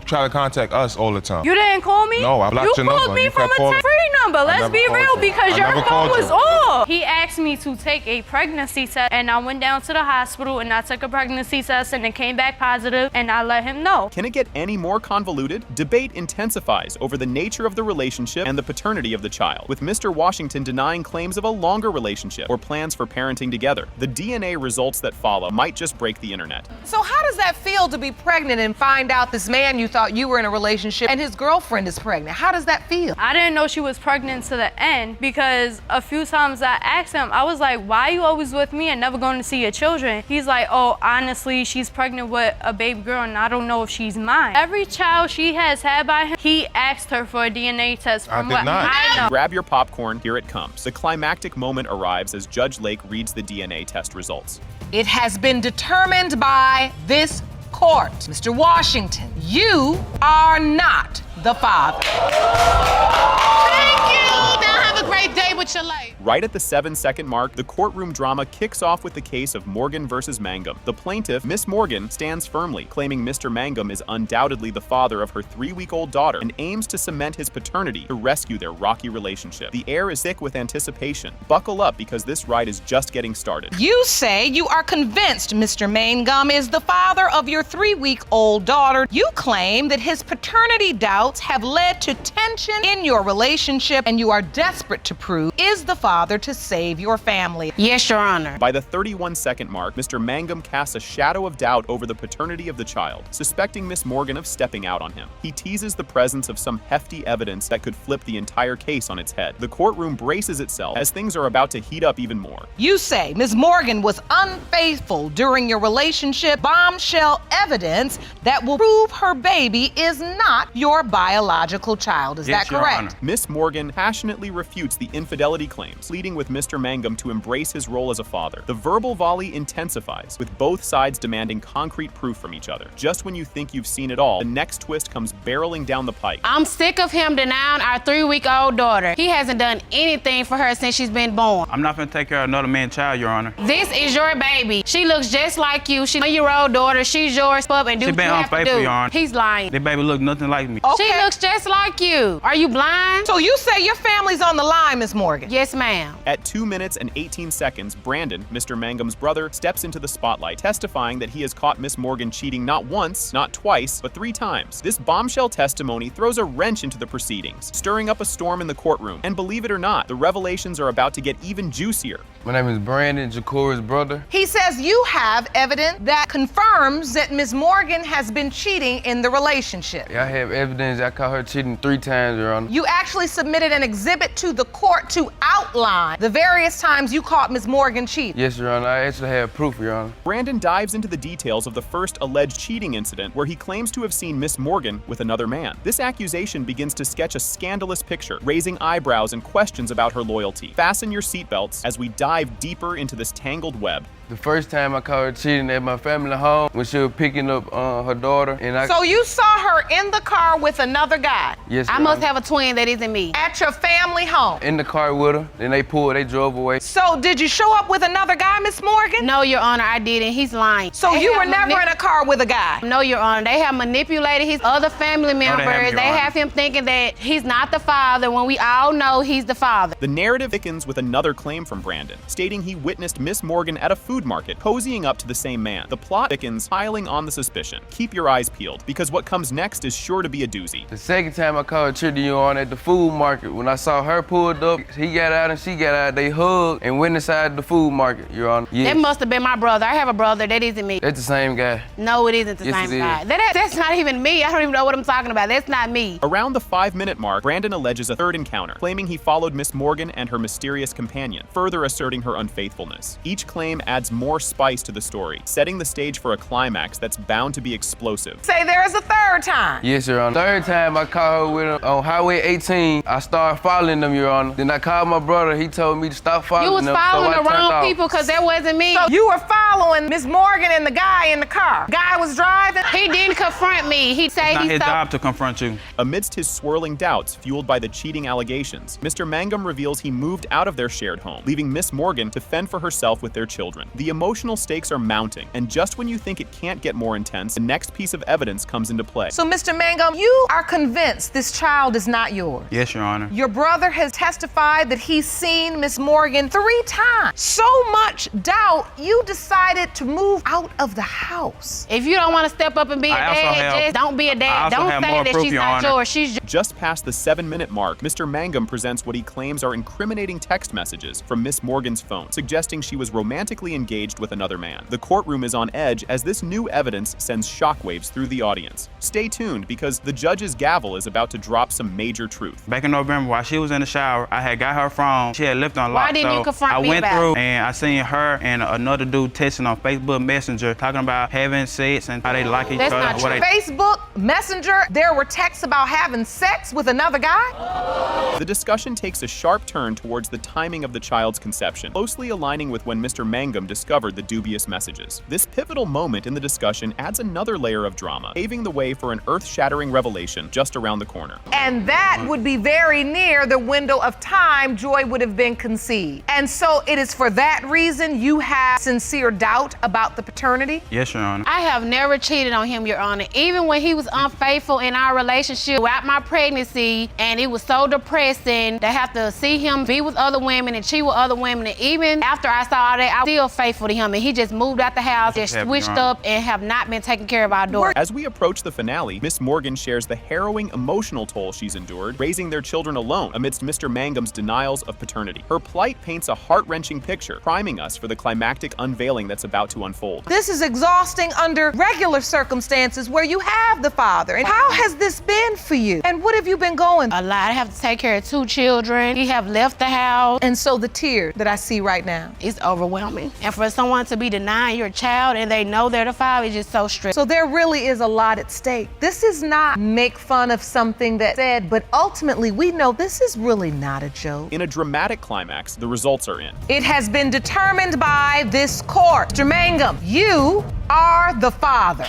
try to contact us all the time.
You didn't call me?
No, I blocked your number.
You called me from a free number. Let's be real because your phone was off. He asked me to take a pregnancy test and I went down to the hospital and I took a pregnancy test and it came back positive and I let him know.
Can it get any more convoluted? Debate intensifies over the nature of the relationship and the paternity of the child, with Mr. Washington denying claims of a longer relationship or plans for parenting together. The DNA results that follow might just break the internet.
So how does that feel to be pregnant and find out this man you thought you were in a relationship and his girlfriend is pregnant? How does that feel?
I didn't know she was pregnant to the end because a few times I asked him, I was like, why are you always with me and never going to see your children? He's like, oh, honestly, she's pregnant with a baby girl and I don't know if she's mine. Every child she has had by him, he asked her for a DNA test from what I know.
Grab your popcorn, here it comes. The climactic moment arrives as Judge Lake reads the DNA test results.
It has been determined by this court, Mr. Washington, you are not the father.
Thank you. Now have a great day with your life.
Right at the 7-second mark, the courtroom drama kicks off with the case of Morgan versus Mangum. The plaintiff, Miss Morgan, stands firmly, claiming Mr. Mangum is undoubtedly the father of her 3-week-old daughter and aims to cement his paternity to rescue their rocky relationship. The air is thick with anticipation. Buckle up because this ride is just getting started.
You say you are convinced Mr. Mangum is the father of your 3-week-old daughter. You claim that his paternity doubts have led to tension in your relationship and you are desperate to prove is the father father to save your family.
Yes, Your Honor.
By the 31-second mark, Mr. Mangum casts a shadow of doubt over the paternity of the child, suspecting Miss Morgan of stepping out on him. He teases the presence of some hefty evidence that could flip the entire case on its head. The courtroom braces itself as things are about to heat up even more.
You say Ms. Morgan was unfaithful during your relationship. Bombshell evidence that will prove her baby is not your biological child. Is that correct?
Miss Morgan passionately refutes the infidelity claims, pleading with Mr. Mangum to embrace his role as a father. The verbal volley intensifies, with both sides demanding concrete proof from each other. Just when you think you've seen it all, the next twist comes barreling down the pike.
I'm sick of him denying our 3-week-old daughter. He hasn't done anything for her since she's been born.
I'm not gonna take care of another man's child, Your Honor.
This is your baby. She looks just like you. She's a 1-year-old daughter. She's yours, pup, and do
She
what
been
you have to
unfaithful,
do.
Your Honor.
He's lying.
That baby look nothing like me.
She looks just like you. Are you blind?
So you say your family's on the line, Miss Morgan?
Yes, ma'am.
At 2 minutes and 18 seconds, Brandon, Mr. Mangum's brother, steps into the spotlight, testifying that he has caught Miss Morgan cheating not once, not twice, but 3 times. This bombshell testimony throws a wrench into the proceedings, stirring up a storm in the courtroom. And believe it or not, the revelations are about to get even juicier.
My name is Brandon, Jacori's brother.
He says you have evidence that confirms that Ms. Morgan has been cheating in the relationship.
Yeah, I have evidence. I caught her cheating 3 times, Your Honor.
You actually submitted an exhibit to the court to outline the various times you caught Ms. Morgan cheating.
Yes, Your Honor. I actually have proof, Your Honor.
Brandon dives into the details of the first alleged cheating incident where he claims to have seen Miss Morgan with another man. This accusation begins to sketch a scandalous picture, raising eyebrows and questions about her loyalty. Fasten your seatbelts as we dive deeper into this tangled web.
The first time I caught her cheating at my family home when she was picking up her daughter. And
So you saw her in the car with another guy?
Yes,
I
Your
must
Honor.
have a twin that isn't me.
At your family home?
In the car with her. Then they drove away.
So did you show up with another guy, Miss Morgan?
No, Your Honor, I didn't. He's lying.
So you were never in a car with a guy?
No, Your Honor. They have manipulated his other family members. They have him thinking that he's not the father when we all know he's the father.
The narrative thickens with another claim from Brandon, stating he witnessed Miss Morgan at a food market, cozying up to the same man. The plot thickens, piling on the suspicion. Keep your eyes peeled, because what comes next is sure to be a doozy.
The second time I caught her cheating, Your Honor, at the food market, when I saw her pulled up, he got out and she got out, they hugged and went inside the food market, Your Honor. Yes.
That must have been my brother. I have a brother. That isn't me.
That's the same guy.
No, it isn't the
Yes,
same
it
guy.
is.
That's not even me. I don't even know what I'm talking about. That's not me.
Around the 5-minute mark, Brandon alleges a third encounter, claiming he followed Miss Morgan and her mysterious companion, further asserting her unfaithfulness. Each claim adds more spice to the story, setting the stage for a climax that's bound to be explosive.
Say there's a third time.
Yes, Your Honor. Third time I caught her with her on Highway 18. I started following them, Your Honor. Then I called my brother. He told me to stop following
You was
them.
following
so I
the
turned
wrong
off.
people because that wasn't me.
So you were following Miss Morgan and the guy in the car. Guy was driving.
He didn't confront me. He said
It's not
he
his
saw.
job to confront you.
Amidst his swirling doubts, fueled by the cheating allegations, Mr. Mangum reveals he moved out of their shared home, leaving Miss Morgan to fend for herself with their children. The emotional stakes are mounting, and just when you think it can't get more intense, the next piece of evidence comes into play.
So Mr. Mangum, you are convinced this child is not yours.
Yes, Your Honor.
Your brother has testified that he's seen Miss Morgan 3 times. So much doubt, you decided to move out of the house.
If you don't want to step up and be a dad, just don't be a dad. Don't say that she's not yours. She's
Just past the 7-minute mark, Mr. Mangum presents what he claims are incriminating text messages from Miss Morgan's phone, suggesting she was romantically engaged with another man. The courtroom is on edge as this new evidence sends shockwaves through the audience. Stay tuned, because the judge's gavel is about to drop some major truth.
Back in November, while she was in the shower, I had got her phone. She had left on lock.
Why didn't
so
you confront
I
me
went
about
through
it?
and I seen her and another dude texting on Facebook Messenger talking about having sex and how they like each
That's
other.
not
what
true.
they-
Facebook, Messenger, there were texts about having sex with another guy?
The discussion takes a sharp turn towards the timing of the child's conception, closely aligning with when Mr. Mangum discovered the dubious messages. This pivotal moment in the discussion adds another layer of drama, paving the way for an earth-shattering revelation just around the corner.
And that would be very near the window of time Joy would have been conceived. And so it is for that reason you have sincere doubt about the paternity?
Yes, Your Honor.
I have never cheated on him, Your Honor. Even when he was unfaithful in our relationship throughout my pregnancy, and it was so depressing to have to see him be with other women and cheat with other women. And even after I saw all that, I still
faithful to him, and he just moved out the house, just
Heavy
switched
on.
up, and have not been taking care of our daughter.
As we approach the finale, Miss Morgan shares the harrowing emotional toll she's endured, raising their children alone amidst Mr. Mangum's denials of paternity. Her plight paints a heart-wrenching picture, priming us for the climactic unveiling that's about to unfold.
This is exhausting under regular circumstances where you have the father. And how has this been for you? And what have you been going through?
A lot. I have to take care of 2 children. He have left the house.
And so the tear that I see right now,
it's overwhelming. And for someone to be denying your child and they know they're the father is just so stressful.
So there really is a lot at stake. This is not make fun of something that's said, but ultimately we know this is really not a joke.
In a dramatic climax, the results are in.
It has been determined by this court. Mr. Mangum, you are the father.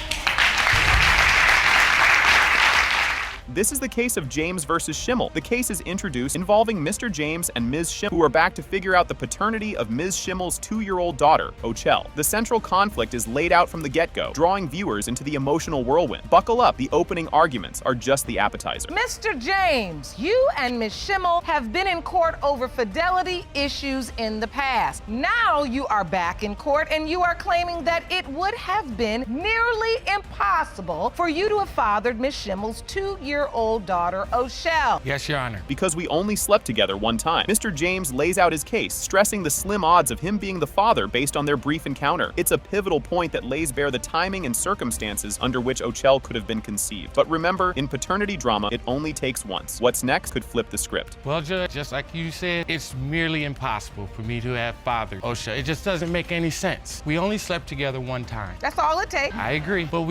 This is the case of James versus Schimmel. The case is introduced involving Mr. James and Ms. Schimmel, who are back to figure out the paternity of Ms. Schimmel's 2-year-old daughter, Ochelle. The central conflict is laid out from the get-go, drawing viewers into the emotional whirlwind. Buckle up, the opening arguments are just the appetizer.
Mr. James, you and Ms. Schimmel have been in court over fidelity issues in the past. Now you are back in court and you are claiming that it would have been nearly impossible for you to have fathered Ms. Schimmel's 2-year-old daughter, Ochelle.
Yes, Your Honor.
Because we only slept together one time. Mr. James lays out his case, stressing the slim odds of him being the father based on their brief encounter. It's a pivotal point that lays bare the timing and circumstances under which Ochelle could have been conceived. But remember, in paternity drama, it only takes once. What's next could flip the script.
Well, Judge, just like you said, it's merely impossible for me to have fathered Ochelle. It just doesn't make any sense. We only slept together one time.
That's all it takes.
I agree. But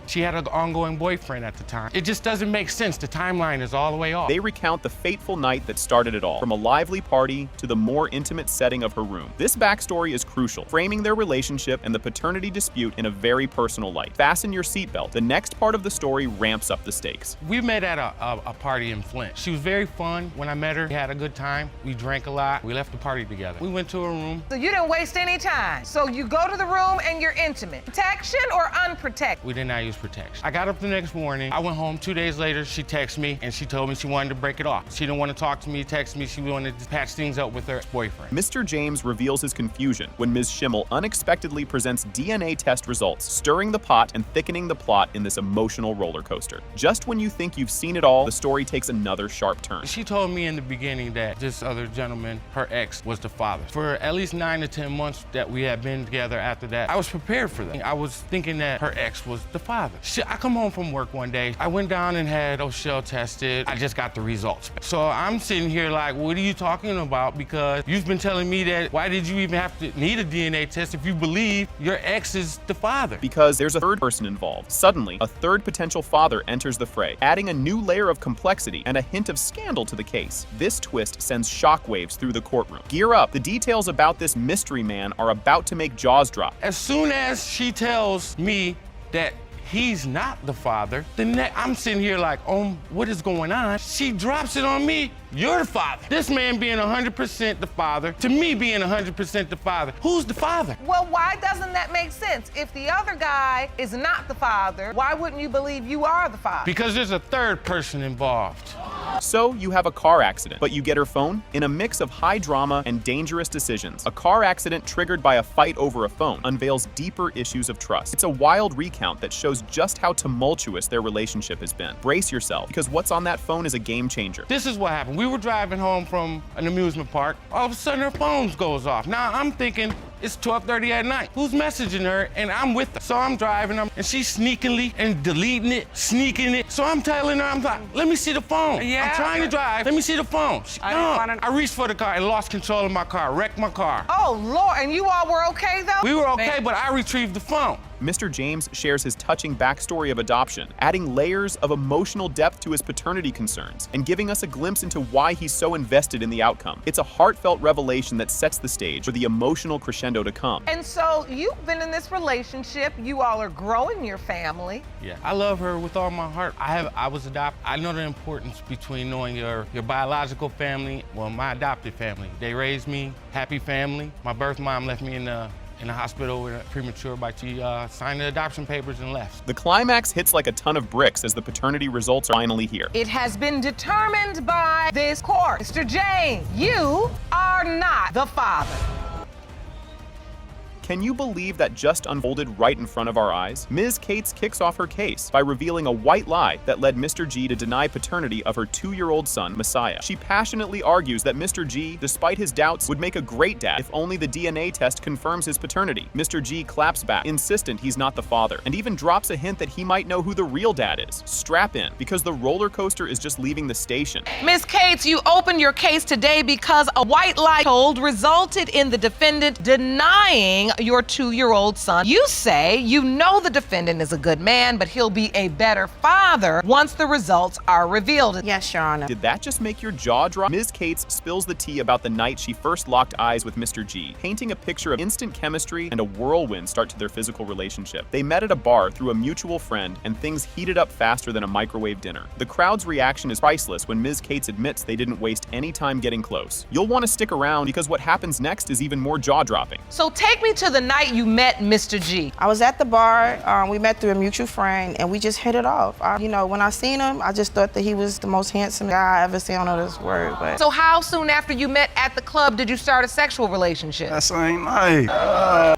she had an ongoing boyfriend at the time. It just doesn't make sense. The timeline is all the way off.
They recount the fateful night that started it all, from a lively party to the more intimate setting of her room. This backstory is crucial, framing their relationship and the paternity dispute in a very personal light. Fasten your seatbelt. The next part of the story ramps up the stakes.
We met at a party in Flint. She was very fun. When I met her, we had a good time. We drank a lot. We left the party together. We went to her room.
So you didn't waste any time. So you go to the room and you're intimate. Protection or unprotected?
We did not use protection. I got up the next morning. I went home 2 days later. She texted me and she told me she wanted to break it off. She didn't want to talk to me, text me. She wanted to patch things up with her boyfriend.
Mr. James reveals his confusion when Ms. Schimmel unexpectedly presents DNA test results, stirring the pot and thickening the plot in this emotional roller coaster. Just when you think you've seen it all, the story takes another sharp turn.
She told me in the beginning that this other gentleman, her ex, was the father. For at least 9 to 10 months that we had been together after that, I was prepared for that. I was thinking that her ex was the father. I come home from work one day. I went down and had Ochelle tested. I just got the results. So I'm sitting here like, what are you talking about? Because you've been telling me that, why did you even have to need a DNA test if you believe your ex is the father?
Because there's a third person involved. Suddenly, a third potential father enters the fray, adding a new layer of complexity and a hint of scandal to the case. This twist sends shockwaves through the courtroom. Gear up. The details about this mystery man are about to make jaws drop.
As soon as she tells me that he's not the father, I'm sitting here like, oh, what is going on? She drops it on me. You're the father. This man being 100% the father, to me being 100% the father. Who's the father?
Well, why doesn't that make sense? If the other guy is not the father, why wouldn't you believe you are the father?
Because there's a third person involved.
So you have a car accident, but you get her phone? In a mix of high drama and dangerous decisions, a car accident triggered by a fight over a phone unveils deeper issues of trust. It's a wild recount that shows just how tumultuous their relationship has been. Brace yourself, because what's on that phone is a game changer.
This is what happened. We were driving home from an amusement park. All of a sudden, her phone goes off. Now, I'm thinking, it's 12:30 at night. Who's messaging her? And I'm with her. So I'm driving her, and she's sneakily and deleting it, sneaking it. So I'm telling her, I'm like, let me see the phone.
Yeah.
I'm trying to drive. Let me see the phone. I reached for the car and lost control of my car, wrecked my car.
Oh, Lord, and you all were okay, though?
We were okay, but I retrieved the phone.
Mr. James shares his touching backstory of adoption, adding layers of emotional depth to his paternity concerns and giving us a glimpse into why he's so invested in the outcome. It's a heartfelt revelation that sets the stage for the emotional crescendo to come.
And so you've been in this relationship, you all are growing your family.
Yeah, I love her with all my heart. I was adopted. I know the importance between knowing your biological family, well, my adopted family. They raised me, happy family. My birth mom left me in the hospital with premature, but she signed the adoption papers and left.
The climax hits like a ton of bricks as the paternity results are finally here.
It has been determined by this court. Mr. James, you are not the father.
Can you believe that just unfolded right in front of our eyes? Ms. Cates kicks off her case by revealing a white lie that led Mr. G to deny paternity of her 2-year-old son, Messiah. She passionately argues that Mr. G, despite his doubts, would make a great dad if only the DNA test confirms his paternity. Mr. G claps back, insistent he's not the father, and even drops a hint that he might know who the real dad is. Strap in, because the roller coaster is just leaving the station.
Ms. Cates, you opened your case today because a white lie told resulted in the defendant denying your 2-year-old son. You say you know the defendant is a good man, but he'll be a better father once the results are revealed.
Yes, Your Honor.
Did that just make your jaw drop? Ms. Cates spills the tea about the night she first locked eyes with Mr. G, painting a picture of instant chemistry and a whirlwind start to their physical relationship. They met at a bar through a mutual friend, and things heated up faster than a microwave dinner. The crowd's reaction is priceless when Ms. Cates admits they didn't waste any time getting close. You'll want to stick around because what happens next is even more jaw-dropping.
So take me to the night you met Mr. G.
I was at the bar. We met through a mutual friend, and we just hit it off. When I seen him, I just thought that he was the most handsome guy I ever seen on this word. But
So how soon after you met at the club did you start a sexual relationship?
That same night.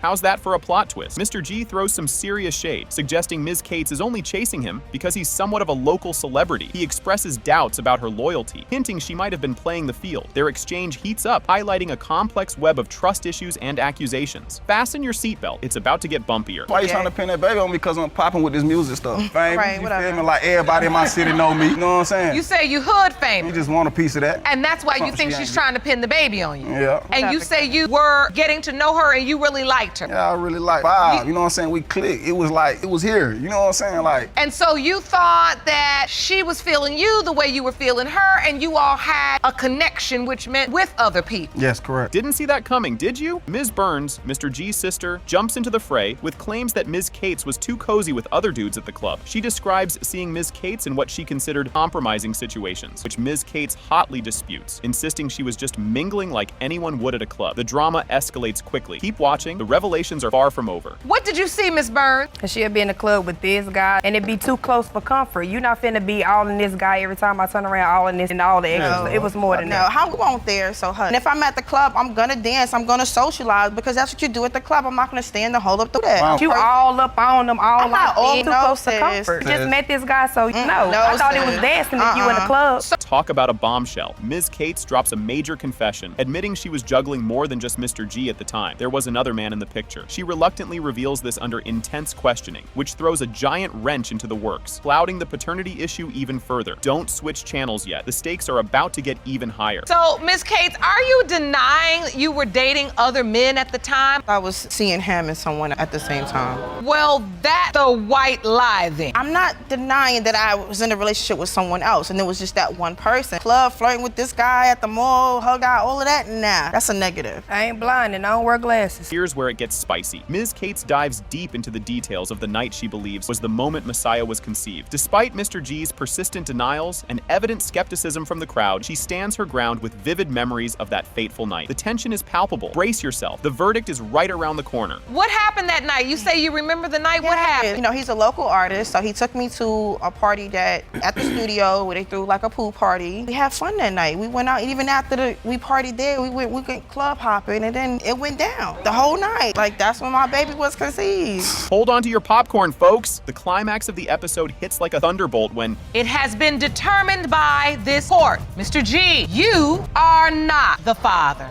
How's that for a plot twist? Mr. G throws some serious shade, suggesting Ms. Cates is only chasing him because he's somewhat of a local celebrity. He expresses doubts about her loyalty, hinting she might have been playing the field. Their exchange heats up, highlighting a complex web of trust issues and accusations. Fasten your seatbelt, it's about to get bumpier.
Why you trying to pin that baby on me? Because I'm popping with this music stuff. Fame,
Right,
you
whatever.
feel me? Like everybody in my city know me. You know what I'm saying?
You say you hood
You
famous,
just want a piece of that.
and that's why you think
She
she's
ain't-
trying to pin the baby on you.
Yeah.
And you say you were getting to know her and you really liked her.
Yeah, I really like vibe. You know what I'm saying? We clicked. It was like, it was here. You know what I'm saying? Like,
And so you thought that she was feeling you the way you were feeling her, and you all had a connection, which meant with other people.
yes, correct.
Didn't see that coming, did you? Ms. Burns, Mr. G's sister, jumps into the fray with claims that Ms. Cates was too cozy with other dudes at the club. She describes seeing Ms. Cates in what she considered compromising situations, which Ms. Cates hotly disputes, insisting she was just mingling like anyone would at a club. The drama escalates quickly. Keep watching, the revelations are far from over.
What did you see, Miss Burns?
Cause she'll be in the club with this guy and it'd be too close for comfort. You not finna be all in this guy every time I turn around, all in this and all the extras. It was more than
no,
that.
I won't there, so honey. And if I'm at the club, I'm gonna dance, I'm gonna socialize, because that's what you do at the club. I'm not gonna stand and hold up through that.
Wow.
You all up on them, all
I'm not
like
all
too
no,
close to
sis.
comfort. You just met this guy, so no.
no,
I thought it was
sis.
dancing if you in the club.
Talk about a bombshell. Ms. Cates drops a major confession, admitting she was juggling more than just Mr. G at the time. There was another man in the picture. She reluctantly reveals this under intense questioning, which throws a giant wrench into the works, clouding the paternity issue even further. Don't switch channels yet. The stakes are about to get even higher.
So, Miss Cates, are you denying you were dating other men at the time?
I was seeing him and someone at the same time.
Well, that's the white lie then.
I'm not denying that I was in a relationship with someone else and it was just that one person. Club, flirting with this guy at the mall, hug out, all of that, nah, that's a negative.
I ain't blind and I don't wear glasses.
Here's where it gets spicy. Ms. Cates dives deep into the details of the night she believes was the moment Messiah was conceived. Despite Mr. G's persistent denials and evident skepticism from the crowd, she stands her ground with vivid memories of that fateful night. The tension is palpable. Brace yourself. The verdict is right around the corner.
What happened that night? You say you remember the night. What happened?
You know, he's a local artist, so he took me to a party at the studio where they threw like a pool party. We had fun that night. We went out, even after we partied there, we went club hopping, and then it went down the whole night. Like, that's when my baby was conceived.
Hold on to your popcorn, folks. The climax of the episode hits like a thunderbolt when
It has been determined by this court. Mr. G, you are not the father.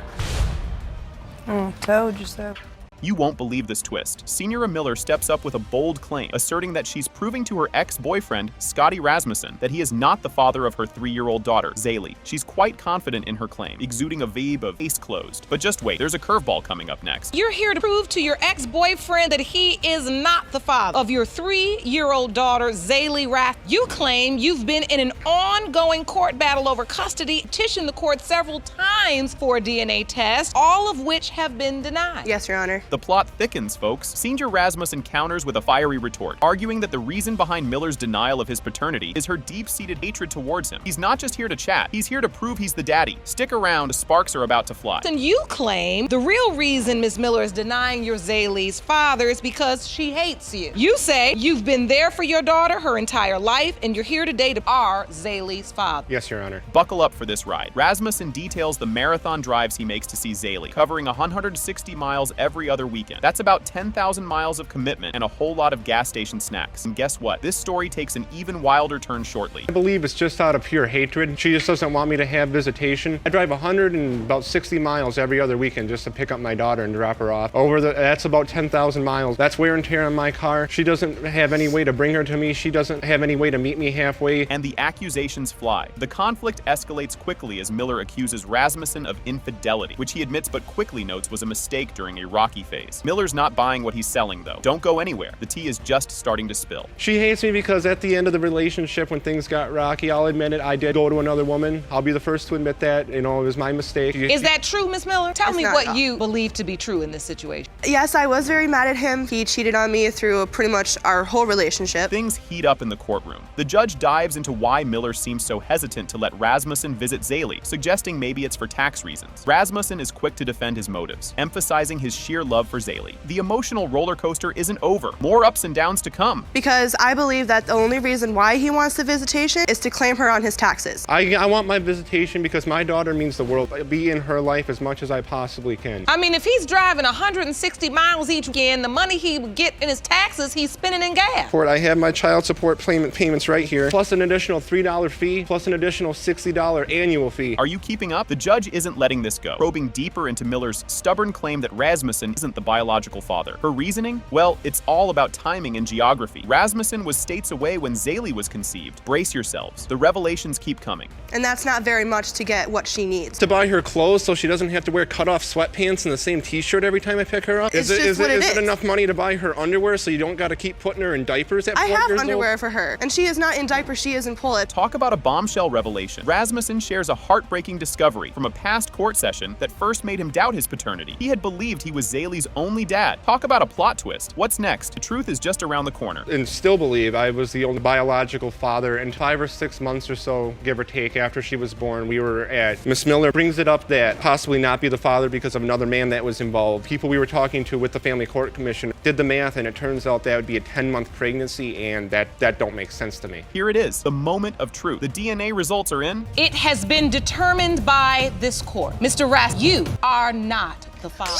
Told you so.
You won't believe this twist. Senior Miller steps up with a bold claim, asserting that she's proving to her ex-boyfriend, Scotty Rasmussen, that he is not the father of her 3-year-old daughter, Zaylee. She's quite confident in her claim, exuding a vibe of case closed. But just wait, there's a curveball coming up next.
You're here to prove to your ex-boyfriend that he is not the father of your 3-year-old daughter, Zaylee Rath. You claim you've been in an ongoing court battle over custody, petitioned the court several times for a DNA test, all of which have been denied.
Yes, Your Honor.
The plot thickens, folks. Senior Rasmussen counters with a fiery retort, arguing that the reason behind Miller's denial of his paternity is her deep-seated hatred towards him. He's not just here to chat, he's here to prove he's the daddy. Stick around, sparks are about to fly.
And you claim the real reason Ms. Miller is denying your Zaylee's father is because she hates you. You say you've been there for your daughter her entire life, and you're here today to are Zaylee's father.
Yes, Your Honor.
Buckle up for this ride. Rasmussen details the marathon drives he makes to see Zaylee, covering 160 miles every other other weekend. That's about 10,000 miles of commitment and a whole lot of gas station snacks. And guess what? This story takes an even wilder turn shortly.
I believe it's just out of pure hatred. She just doesn't want me to have visitation. I drive 160 miles every other weekend just to pick up my daughter and drop her off. That's about 10,000 miles. That's wear and tear on my car. She doesn't have any way to bring her to me. She doesn't have any way to meet me halfway.
And the accusations fly. The conflict escalates quickly as Miller accuses Rasmussen of infidelity, which he admits but quickly notes was a mistake during a rocky phase. Miller's not buying what he's selling, though. Don't go anywhere. The tea is just starting to spill.
She hates me because at the end of the relationship, when things got rocky, I'll admit it, I did go to another woman. I'll be the first to admit that. You know, it was my mistake.
Is that true, Miss Miller? Tell
It's
me
not,
what
no.
you believe to be true in this situation.
Yes, I was very mad at him. He cheated on me through pretty much our whole relationship.
Things heat up in the courtroom. The judge dives into why Miller seems so hesitant to let Rasmussen visit Zaley, suggesting maybe it's for tax reasons. Rasmussen is quick to defend his motives, emphasizing his sheer love for Zaley. The emotional roller coaster isn't over. More ups and downs to come.
Because I believe that the only reason why he wants the visitation is to claim her on his taxes.
I want my visitation because my daughter means the world. I'll be in her life as much as I possibly can.
I mean, if he's driving 160 miles each weekend, the money he would get in his taxes, he's spending in gas.
I have my child support payments right here, plus an additional $3 fee, plus an additional $60 annual fee.
Are you keeping up? The judge isn't letting this go, probing deeper into Miller's stubborn claim that Rasmussen isn't the biological father. Her reasoning? Well, it's all about timing and geography. Rasmussen was states away when Zaley was conceived. Brace yourselves. The revelations keep coming.
And that's not very much to get what she needs.
To buy her clothes so she doesn't have to wear cut-off sweatpants and the same t-shirt every time I pick her up?
It's
Is
just what it
it
is.
enough money to buy her underwear so you don't got to keep putting her in diapers at 4
I
years
have
old?
underwear for her, and she is not in diapers, she is in pull-ups.
Talk about a bombshell revelation. Rasmussen shares a heartbreaking discovery from a past court session that first made him doubt his paternity. He had believed he was Zaley's only dad. Talk about a plot twist. What's next? The truth is just around the corner.
And still believe I was the only biological father. And 5 or 6 months or so, give or take, after she was born, we were at Miss Miller brings it up that possibly not be the father because of another man that was involved. People we were talking to with the Family Court Commission did the math, and it turns out that would be a 10-month pregnancy, and that don't make sense to me.
Here it is, the moment of truth. The DNA results are in.
It has been determined by this court. Mr. Rass, you are not the father.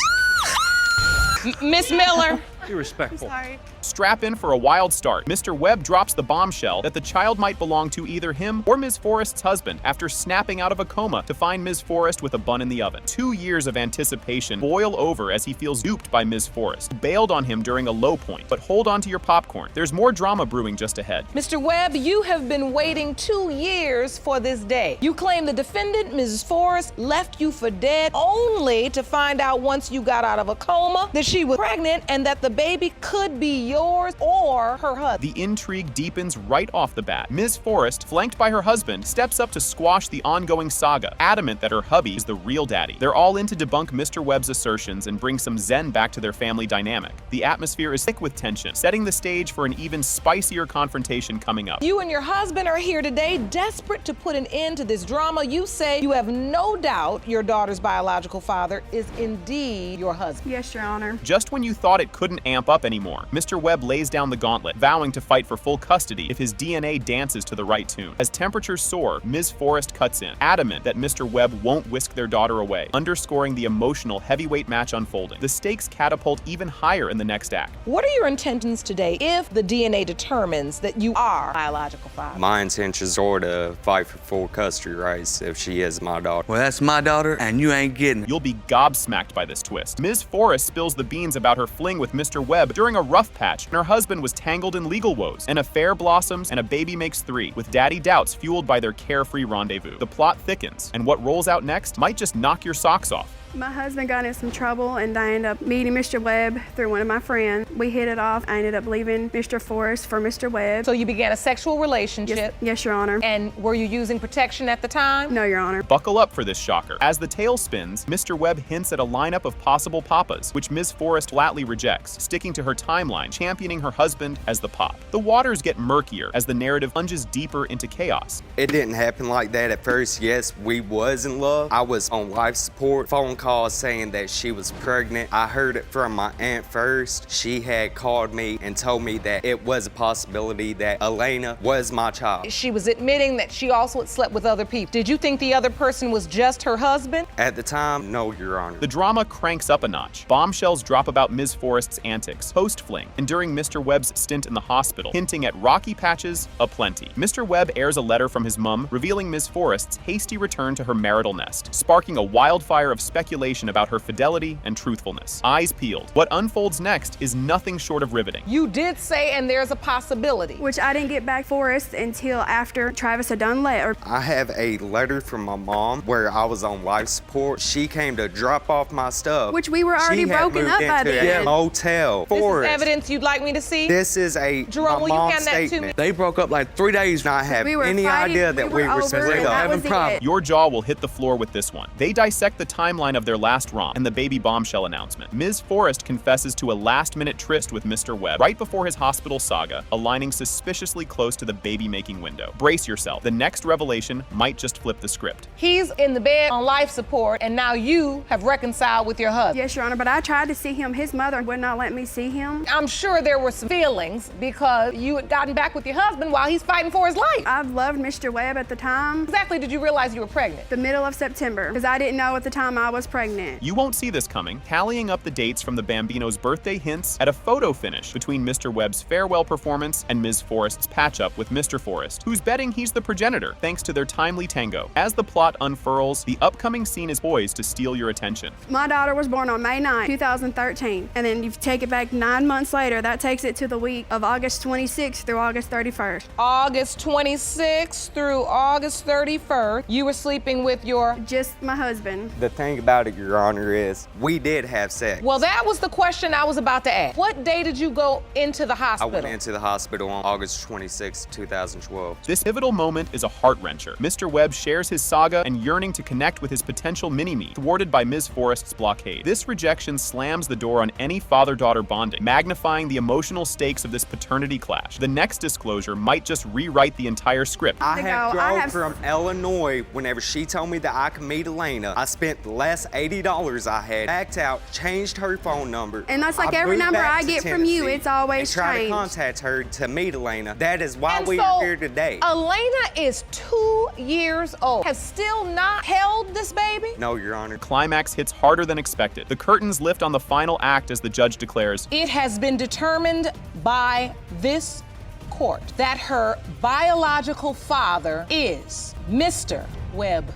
Miss Miller.
Be respectful.
Sorry.
Strap in for a wild start. Mr. Webb drops the bombshell that the child might belong to either him or Ms. Forrest's husband after snapping out of a coma to find Ms. Forrest with a bun in the oven. 2 years of anticipation boil over as he feels duped by Ms. Forrest, who bailed on him during a low point. But hold on to your popcorn. There's more drama brewing just ahead.
Mr. Webb, you have been waiting 2 years for this day. You claim the defendant, Mrs. Forrest, left you for dead only to find out once you got out of a coma that she was pregnant and that the baby could be yours or her husband.
The intrigue deepens right off the bat. Ms. Forrest, flanked by her husband, steps up to squash the ongoing saga, adamant that her hubby is the real daddy. They're all in to debunk Mr. Webb's assertions and bring some zen back to their family dynamic. The atmosphere is thick with tension, setting the stage for an even spicier confrontation coming up.
You and your husband are here today, desperate to put an end to this drama. You say you have no doubt your daughter's biological father is indeed your husband.
Yes, Your Honor.
Just when you thought it couldn't amp up anymore, Mr. Webb lays down the gauntlet, vowing to fight for full custody if his DNA dances to the right tune. As temperatures soar, Ms. Forrest cuts in, adamant that Mr. Webb won't whisk their daughter away, underscoring the emotional heavyweight match unfolding. The stakes catapult even higher in the next act.
What are your intentions today if the DNA determines that you are biological father?
My intentions are to fight for full custody rights if she is my daughter. Well, that's my daughter, and you ain't getting it.
You'll be gobsmacked by this twist. Ms. Forrest spills the beans about her fling with Mr. Webb during a rough patch, and her husband was tangled in legal woes. An affair blossoms, and a baby makes 3, with daddy doubts fueled by their carefree rendezvous. The plot thickens, and what rolls out next might just knock your socks off.
My husband got in some trouble, and I ended up meeting Mr. Webb through one of my friends. We hit it off. I ended up leaving Mr. Forrest for Mr. Webb.
So you began a sexual relationship?
Yes, Your Honor.
And were you using protection at the time?
No, Your Honor.
Buckle up for this shocker. As the tale spins, Mr. Webb hints at a lineup of possible papas, which Ms. Forrest flatly rejects, sticking to her timeline, championing her husband as the pop. The waters get murkier as the narrative plunges deeper into chaos.
It didn't happen like that at first. Yes, we was in love. I was on life support, phone call saying that she was pregnant. I heard it from my aunt first. She had called me and told me that it was a possibility that Elena was my child.
She was admitting that she also had slept with other people. Did you think the other person was just her husband?
At the time, no, Your Honor.
The drama cranks up a notch. Bombshells drop about Ms. Forrest's antics, post-fling, and during Mr. Webb's stint in the hospital, hinting at rocky patches aplenty. Mr. Webb airs a letter from his mum revealing Ms. Forrest's hasty return to her marital nest, sparking a wildfire of speculation about her fidelity and truthfulness. Eyes peeled. What unfolds next is nothing short of riveting.
You did say, and there's a possibility.
Which I didn't get back Forrest until after Travis had done letter.
I have a letter from my mom where I was on life support. She came to drop off my stuff.
Which we were already broken up by then.
She had moved into a motel.
This is evidence you'd like me to see?
This is a
Jerome, will you
mom's
hand that to me?
statement. They broke up like 3 days and I have
We were
any
fighting,
idea that we were split up.
Your jaw will hit the floor with this one. They dissect the timeline of their last romp and the baby bombshell announcement. Ms. Forrest confesses to a last-minute tryst with Mr. Webb right before his hospital saga, aligning suspiciously close to the baby-making window. Brace yourself. The next revelation might just flip the script.
He's in the bed on life support, and now you have reconciled with your husband.
Yes, Your Honor, but I tried to see him. His mother would not let me see him.
I'm sure there were some feelings because you had gotten back with your husband while he's fighting for his life.
I've loved Mr. Webb at the time.
Exactly did you realize you were pregnant?
The middle of September, because I didn't know at the time I was pregnant.
You won't see this coming, tallying up the dates from the Bambino's birthday hints at a photo finish between Mr. Webb's farewell performance and Ms. Forrest's patch-up with Mr. Forrest, who's betting he's the progenitor thanks to their timely tango. As the plot unfurls, the upcoming scene is poised to steal your attention.
My daughter was born on May 9, 2013, and then you take it back 9 months later, that takes it to the week of August 26th through August 31st.
August 26th through August 31st, you were sleeping with your...
Just my husband.
The thing about it, Your Honor, is we did have sex.
Well, that was the question I was about to ask. What day did you go into the hospital?
I went into the hospital on August 26, 2012.
This pivotal moment is a heart-wrencher. Mr. Webb shares his saga and yearning to connect with his potential mini-me, thwarted by Ms. Forrest's blockade. This rejection slams the door on any father-daughter bonding, magnifying the emotional stakes of this paternity clash. The next disclosure might just rewrite the entire script.
I have drove from Illinois whenever she told me that I could meet Elena. I spent the last $80 I had, backed out, changed her phone number.
And that's like every number I get from you, it's always
changed. Try to contact her to meet Elena. That is why we are here today.
Elena is 2 years old. Has still not held this baby?
No, Your Honor.
Climax hits harder than expected. The curtains lift on the final act as the judge declares,
"It has been determined by this court that her biological father is Mr. Webb."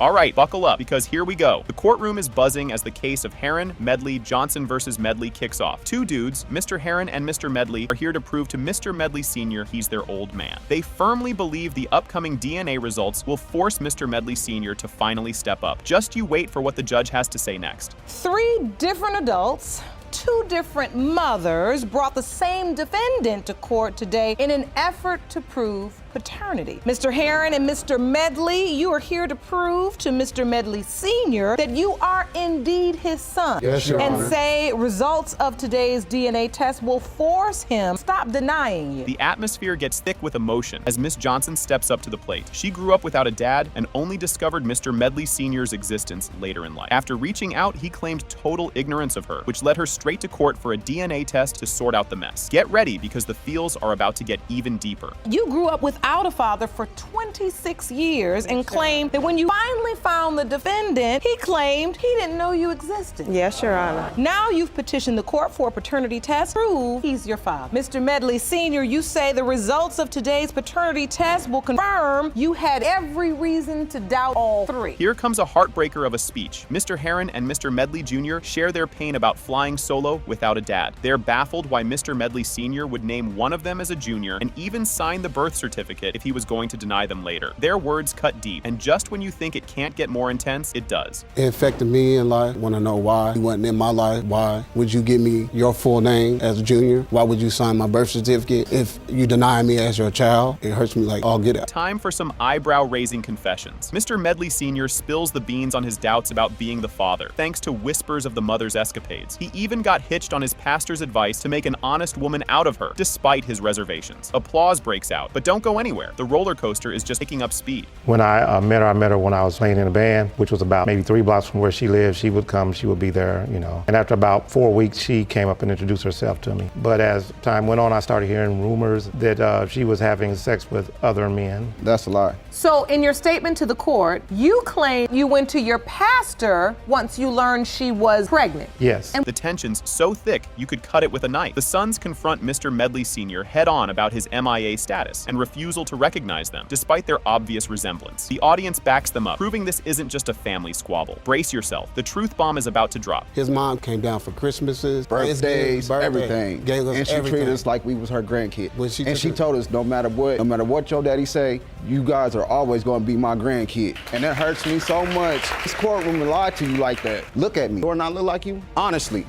All right, buckle up, because here we go. The courtroom is buzzing as the case of Herron, Medley, Johnson versus Medley kicks off. Two dudes, Mr. Herron and Mr. Medley, are here to prove to Mr. Medley Sr. he's their old man. They firmly believe the upcoming DNA results will force Mr. Medley Sr. to finally step up. Just you wait for what the judge has to say next.
3 different adults, 2 different mothers brought the same defendant to court today in an effort to prove paternity. Mr. Herron and Mr. Medley, you are here to prove to Mr. Medley Sr. that you are indeed his son.
Yes, Your
and
Honor.
say results of today's DNA test will force him to stop denying you.
The atmosphere gets thick with emotion as Miss Johnson steps up to the plate. She grew up without a dad and only discovered Mr. Medley Sr.'s existence later in life. After reaching out, he claimed total ignorance of her, which led her straight to court for a DNA test to sort out the mess. Get ready, because the feels are about to get even deeper.
You grew up without a father for 26 years and claimed that when you finally found the defendant, he claimed he didn't know you existed.
Yes, Your Honor.
Now you've petitioned the court for a paternity test to prove he's your father. Mr. Medley Sr., you say the results of today's paternity test will confirm you had every reason to doubt all 3.
Here comes a heartbreaker of a speech. Mr. Herron and Mr. Medley Jr. share their pain about flying solo without a dad. They're baffled why Mr. Medley Sr. would name one of them as a junior and even sign the birth certificate if he was going to deny them later. Their words cut deep, and just when you think it can't get more intense, it does.
It affected me in life. Want to know why? You wasn't in my life. Why would you give me your full name as a junior? Why would you sign my birth certificate if you deny me as your child? It hurts me like all get out.
Time for some eyebrow-raising confessions. Mr. Medley Sr. spills the beans on his doubts about being the father, thanks to whispers of the mother's escapades. He even got hitched on his pastor's advice to make an honest woman out of her, despite his reservations. Applause breaks out, but don't go anywhere. The roller coaster is just picking up speed.
When I met her when I was playing in a band, which was about maybe 3 blocks from where she lived. She would come, she would be there, you know. And after about 4 weeks, she came up and introduced herself to me. But as time went on, I started hearing rumors that she was having sex with other men.
That's a lie.
So in your statement to the court, you claim you went to your pastor once you learned she was pregnant.
Yes.
And the tension's so thick, you could cut it with a knife. The sons confront Mr. Medley Sr. head-on about his MIA status and refusal to recognize them, despite their obvious resemblance. The audience backs them up, proving this isn't just a family squabble. Brace yourself. The truth bomb is about to drop.
His mom came down for Christmases,
birthdays, everything.
Gave us
and she
everything.
treated us like we was her grandkid.
And
she told us no matter what your daddy say, you guys are always gonna be my grandkid. And that hurts me so much. This courtroom will lie to you like that. Look at me. Do I not look like you? Honestly.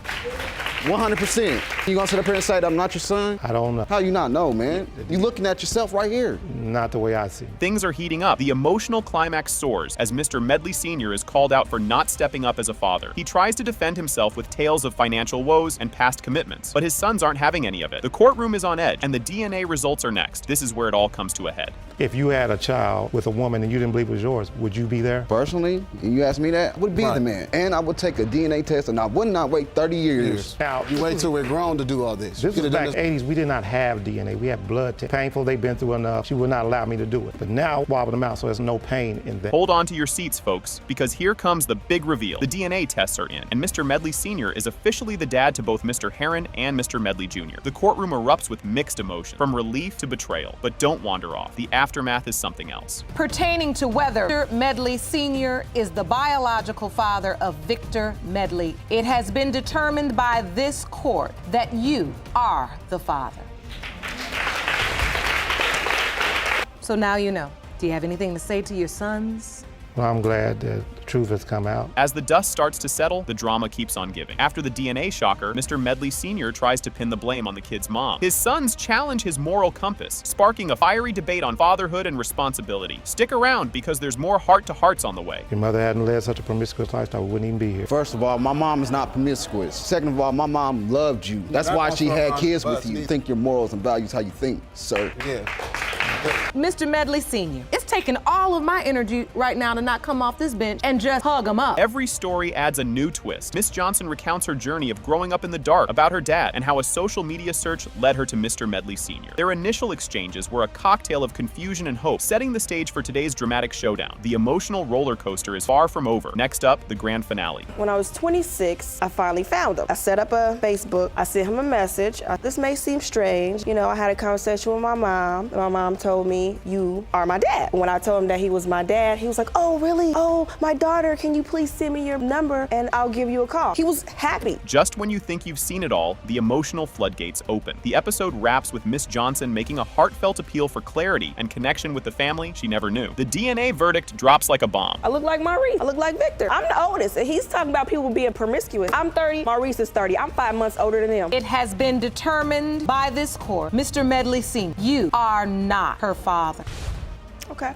100%. You gonna sit up here and say that I'm not your son?
I don't know.
How you not know, man? You looking at yourself right here.
Not the way I see it.
Things are heating up. The emotional climax soars as Mr. Medley Sr. is called out for not stepping up as a father. He tries to defend himself with tales of financial woes and past commitments, but his sons aren't having any of it. The courtroom is on edge, and the DNA results are next. This is where it all comes to a head.
If you had a child with a woman and you didn't believe it was yours, would you be there?
Personally, and you ask me that, I would be the man. And I would take a DNA test, and I would not wait 30 years.
Now,
you wait till we're grown to do all this.
This was back in the 80s. We did not have DNA. We had blood tests. Painful, they've been through enough. She would not allow me to do it. But now, wobble them out, so there's no pain in that.
Hold on to your seats, folks, because here comes the big reveal. The DNA tests are in, and Mr. Medley Sr. is officially the dad to both Mr. Heron and Mr. Medley Jr. The courtroom erupts with mixed emotion, from relief to betrayal. But don't wander off. The aftermath is something else.
Pertaining to whether Mr. Medley Sr. is the biological father of Victor Medley, it has been determined by this court that you are the father. So now you know. Do you have anything to say to your sons?
Well, I'm glad that the truth has come out.
As the dust starts to settle, the drama keeps on giving. After the DNA shocker, Mr. Medley Sr. tries to pin the blame on the kid's mom. His sons challenge his moral compass, sparking a fiery debate on fatherhood and responsibility. Stick around because there's more heart-to-hearts on the way.
If your mother hadn't led such a promiscuous lifestyle, we wouldn't even be here.
First of all, my mom is not promiscuous. Second of all, my mom loved you. That's why she had kids with you. Think your morals and values how you think, sir.
Yeah.
Mr. Medley Sr., it's taking all of my energy right now to not come off this bench and just hug him up.
Every story adds a new twist. Miss Johnson recounts her journey of growing up in the dark, about her dad, and how a social media search led her to Mr. Medley Sr. Their initial exchanges were a cocktail of confusion and hope, setting the stage for today's dramatic showdown. The emotional roller coaster is far from over. Next up, the grand finale.
When I was 26, I finally found him. I set up a Facebook. I sent him a message. This may seem strange. You know, I had a conversation with my mom. My mom told me, you are my dad. When I told him that he was my dad, he was like, oh, really? Oh, my daughter, can you please send me your number and I'll give you a call? He was happy.
Just when you think you've seen it all, the emotional floodgates open. The episode wraps with Miss Johnson making a heartfelt appeal for clarity and connection with the family she never knew. The DNA verdict drops like a bomb.
I look like Maurice. I look like Victor. I'm the oldest, and he's talking about people being promiscuous. I'm 30, Maurice is 30. I'm 5 months older than him.
It has been determined by this court, Mr. Medley Sr., you are not her father.
Okay.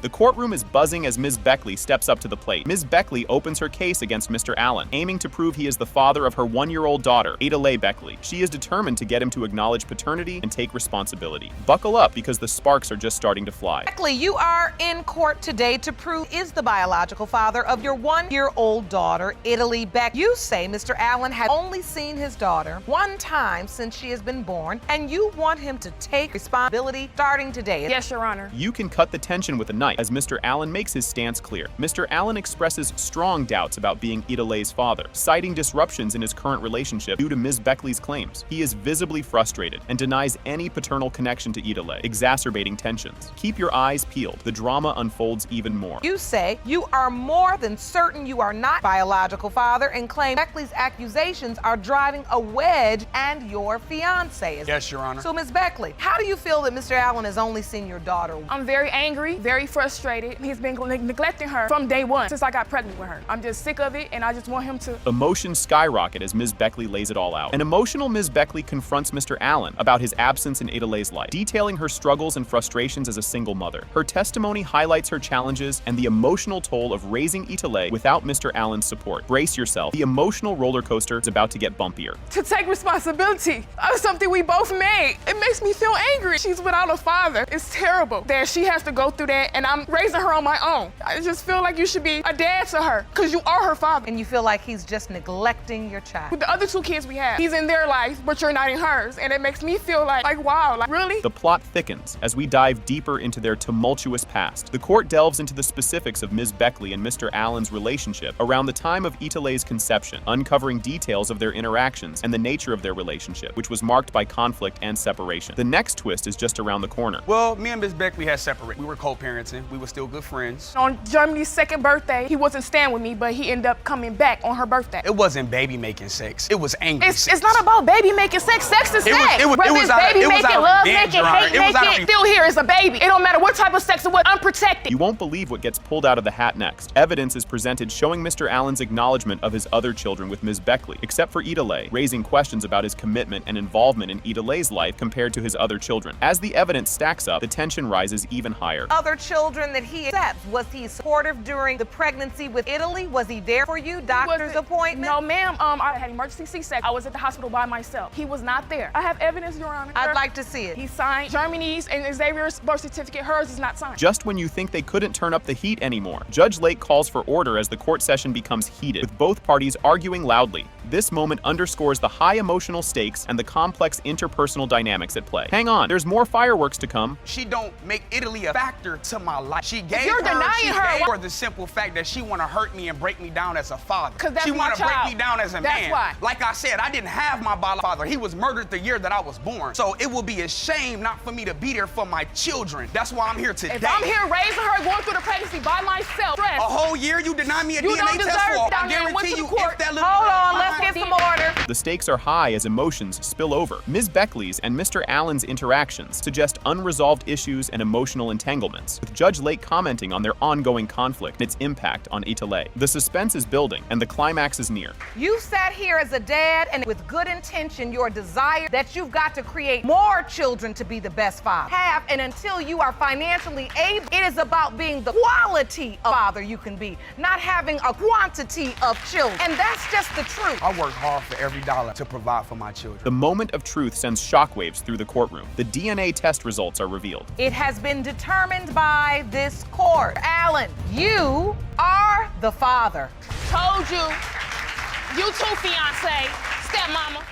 The courtroom is buzzing as Ms. Beckley steps up to the plate. Ms. Beckley opens her case against Mr. Allen, aiming to prove he is the father of her 1-year-old daughter, Ada Beckley. She is determined to get him to acknowledge paternity and take responsibility. Buckle up because the sparks are just starting to fly.
Beckley, you are in court today to prove is the biological father of your 1-year-old daughter, Italy Beck. You say Mr. Allen has only seen his daughter one time since she has been born, and you want him to take responsibility starting today.
Yes, Your Honor.
You can cut the tension with a knife as Mr. Allen makes his stance clear. Mr. Allen expresses strong doubts about being Idalei's father, citing disruptions in his current relationship due to Ms. Beckley's claims. He is visibly frustrated and denies any paternal connection to Idalei, exacerbating tensions. Keep your eyes peeled. The drama unfolds even more.
You say you are more than certain you are not biological father and claim Beckley's accusations are driving a wedge and your fiance is.
Yes, Your Honor.
So, Ms. Beckley, how do you feel that Mr. Allen has only seen your daughter?
I'm very angry, very frustrated.
frustrated. He's been neglecting her from day one since I got pregnant with her. I'm just sick of it, and I just want him to.
Emotions skyrocket as Ms. Beckley lays it all out. An emotional Ms. Beckley confronts Mr. Allen about his absence in Idalé's life, detailing her struggles and frustrations as a single mother. Her testimony highlights her challenges and the emotional toll of raising Idalé without Mr. Allen's support. Brace yourself. The emotional roller coaster is about to get bumpier.
To take responsibility of something we both made. It makes me feel angry. She's without a father. It's terrible that she has to go through that, and I'm raising her on my own. I just feel like you should be a dad to her, because you are her father.
And you feel like he's just neglecting your child.
With the other two kids we have, he's in their life, but you're not in hers. And it makes me feel like wow, like really?
The plot thickens as we dive deeper into their tumultuous past. The court delves into the specifics of Ms. Beckley and Mr. Allen's relationship around the time of Idalé's conception, uncovering details of their interactions and the nature of their relationship, which was marked by conflict and separation. The next twist is just around the corner.
Well, me and Ms. Beckley had separated. We were co-parenting. We were still good friends.
On Germany's second birthday, he wasn't staying with me, but he ended up coming back on her birthday.
It wasn't baby making sex. It was angry sex.
It's not about baby making sex. Sex is sex. Whether it's baby making, love making, hate making, still here is a baby. It don't matter what type of sex it was, unprotected.
You won't believe what gets pulled out of the hat next. Evidence is presented showing Mr. Allen's acknowledgement of his other children with Ms. Beckley, except for Idalé, raising questions about his commitment and involvement in Idalé's life compared to his other children. As the evidence stacks up, the tension rises even higher.
Other children that he accepts, was he supportive during the pregnancy with Idalé? Was he there for you? Doctor's appointment?
No, ma'am. I had emergency C-section. I was at the hospital by myself. He was not there. I have evidence, Your Honor.
I'd like to see it.
He signed Germany's and Xavier's birth certificate. Hers is not signed.
Just when you think they couldn't turn up the heat anymore, Judge Lake calls for order as the court session becomes heated, with both parties arguing loudly. This moment underscores the high emotional stakes and the complex interpersonal dynamics at play. Hang on, there's more fireworks to come.
She don't make Idalé a factor to my life. She gave
You're denying her
for the simple fact that she want to hurt me and break me down as a father.
She
want to break me down as a man.
That's why.
Like I said, I didn't have my biological father. He was murdered the year that I was born. So it will be a shame not for me to be there for my children. That's why I'm here today.
If I'm here raising her, going through the pregnancy by myself,
a whole year you deny me a DNA test for. I guarantee you if that little
Hold on, let's get some order.
The stakes are high as emotions spill over. Ms. Beckley's and Mr. Allen's interactions suggest unresolved issues and emotional entanglements, with Judge Lake commenting on their ongoing conflict and its impact on Idalé. The suspense is building, and the climax is near.
You sat here as a dad, and with good intention, your desire that you've got to create more children to be the best father. And until you are financially able, it is about being the quality of father you can be, not having a quantity of children. And that's just the truth.
I work hard for every dollar to provide for my children.
The moment of truth sends shockwaves through the courtroom. The DNA test results are revealed.
It has been determined by this court. Allen, you are the father.
Told you. You too, fiance, stepmama.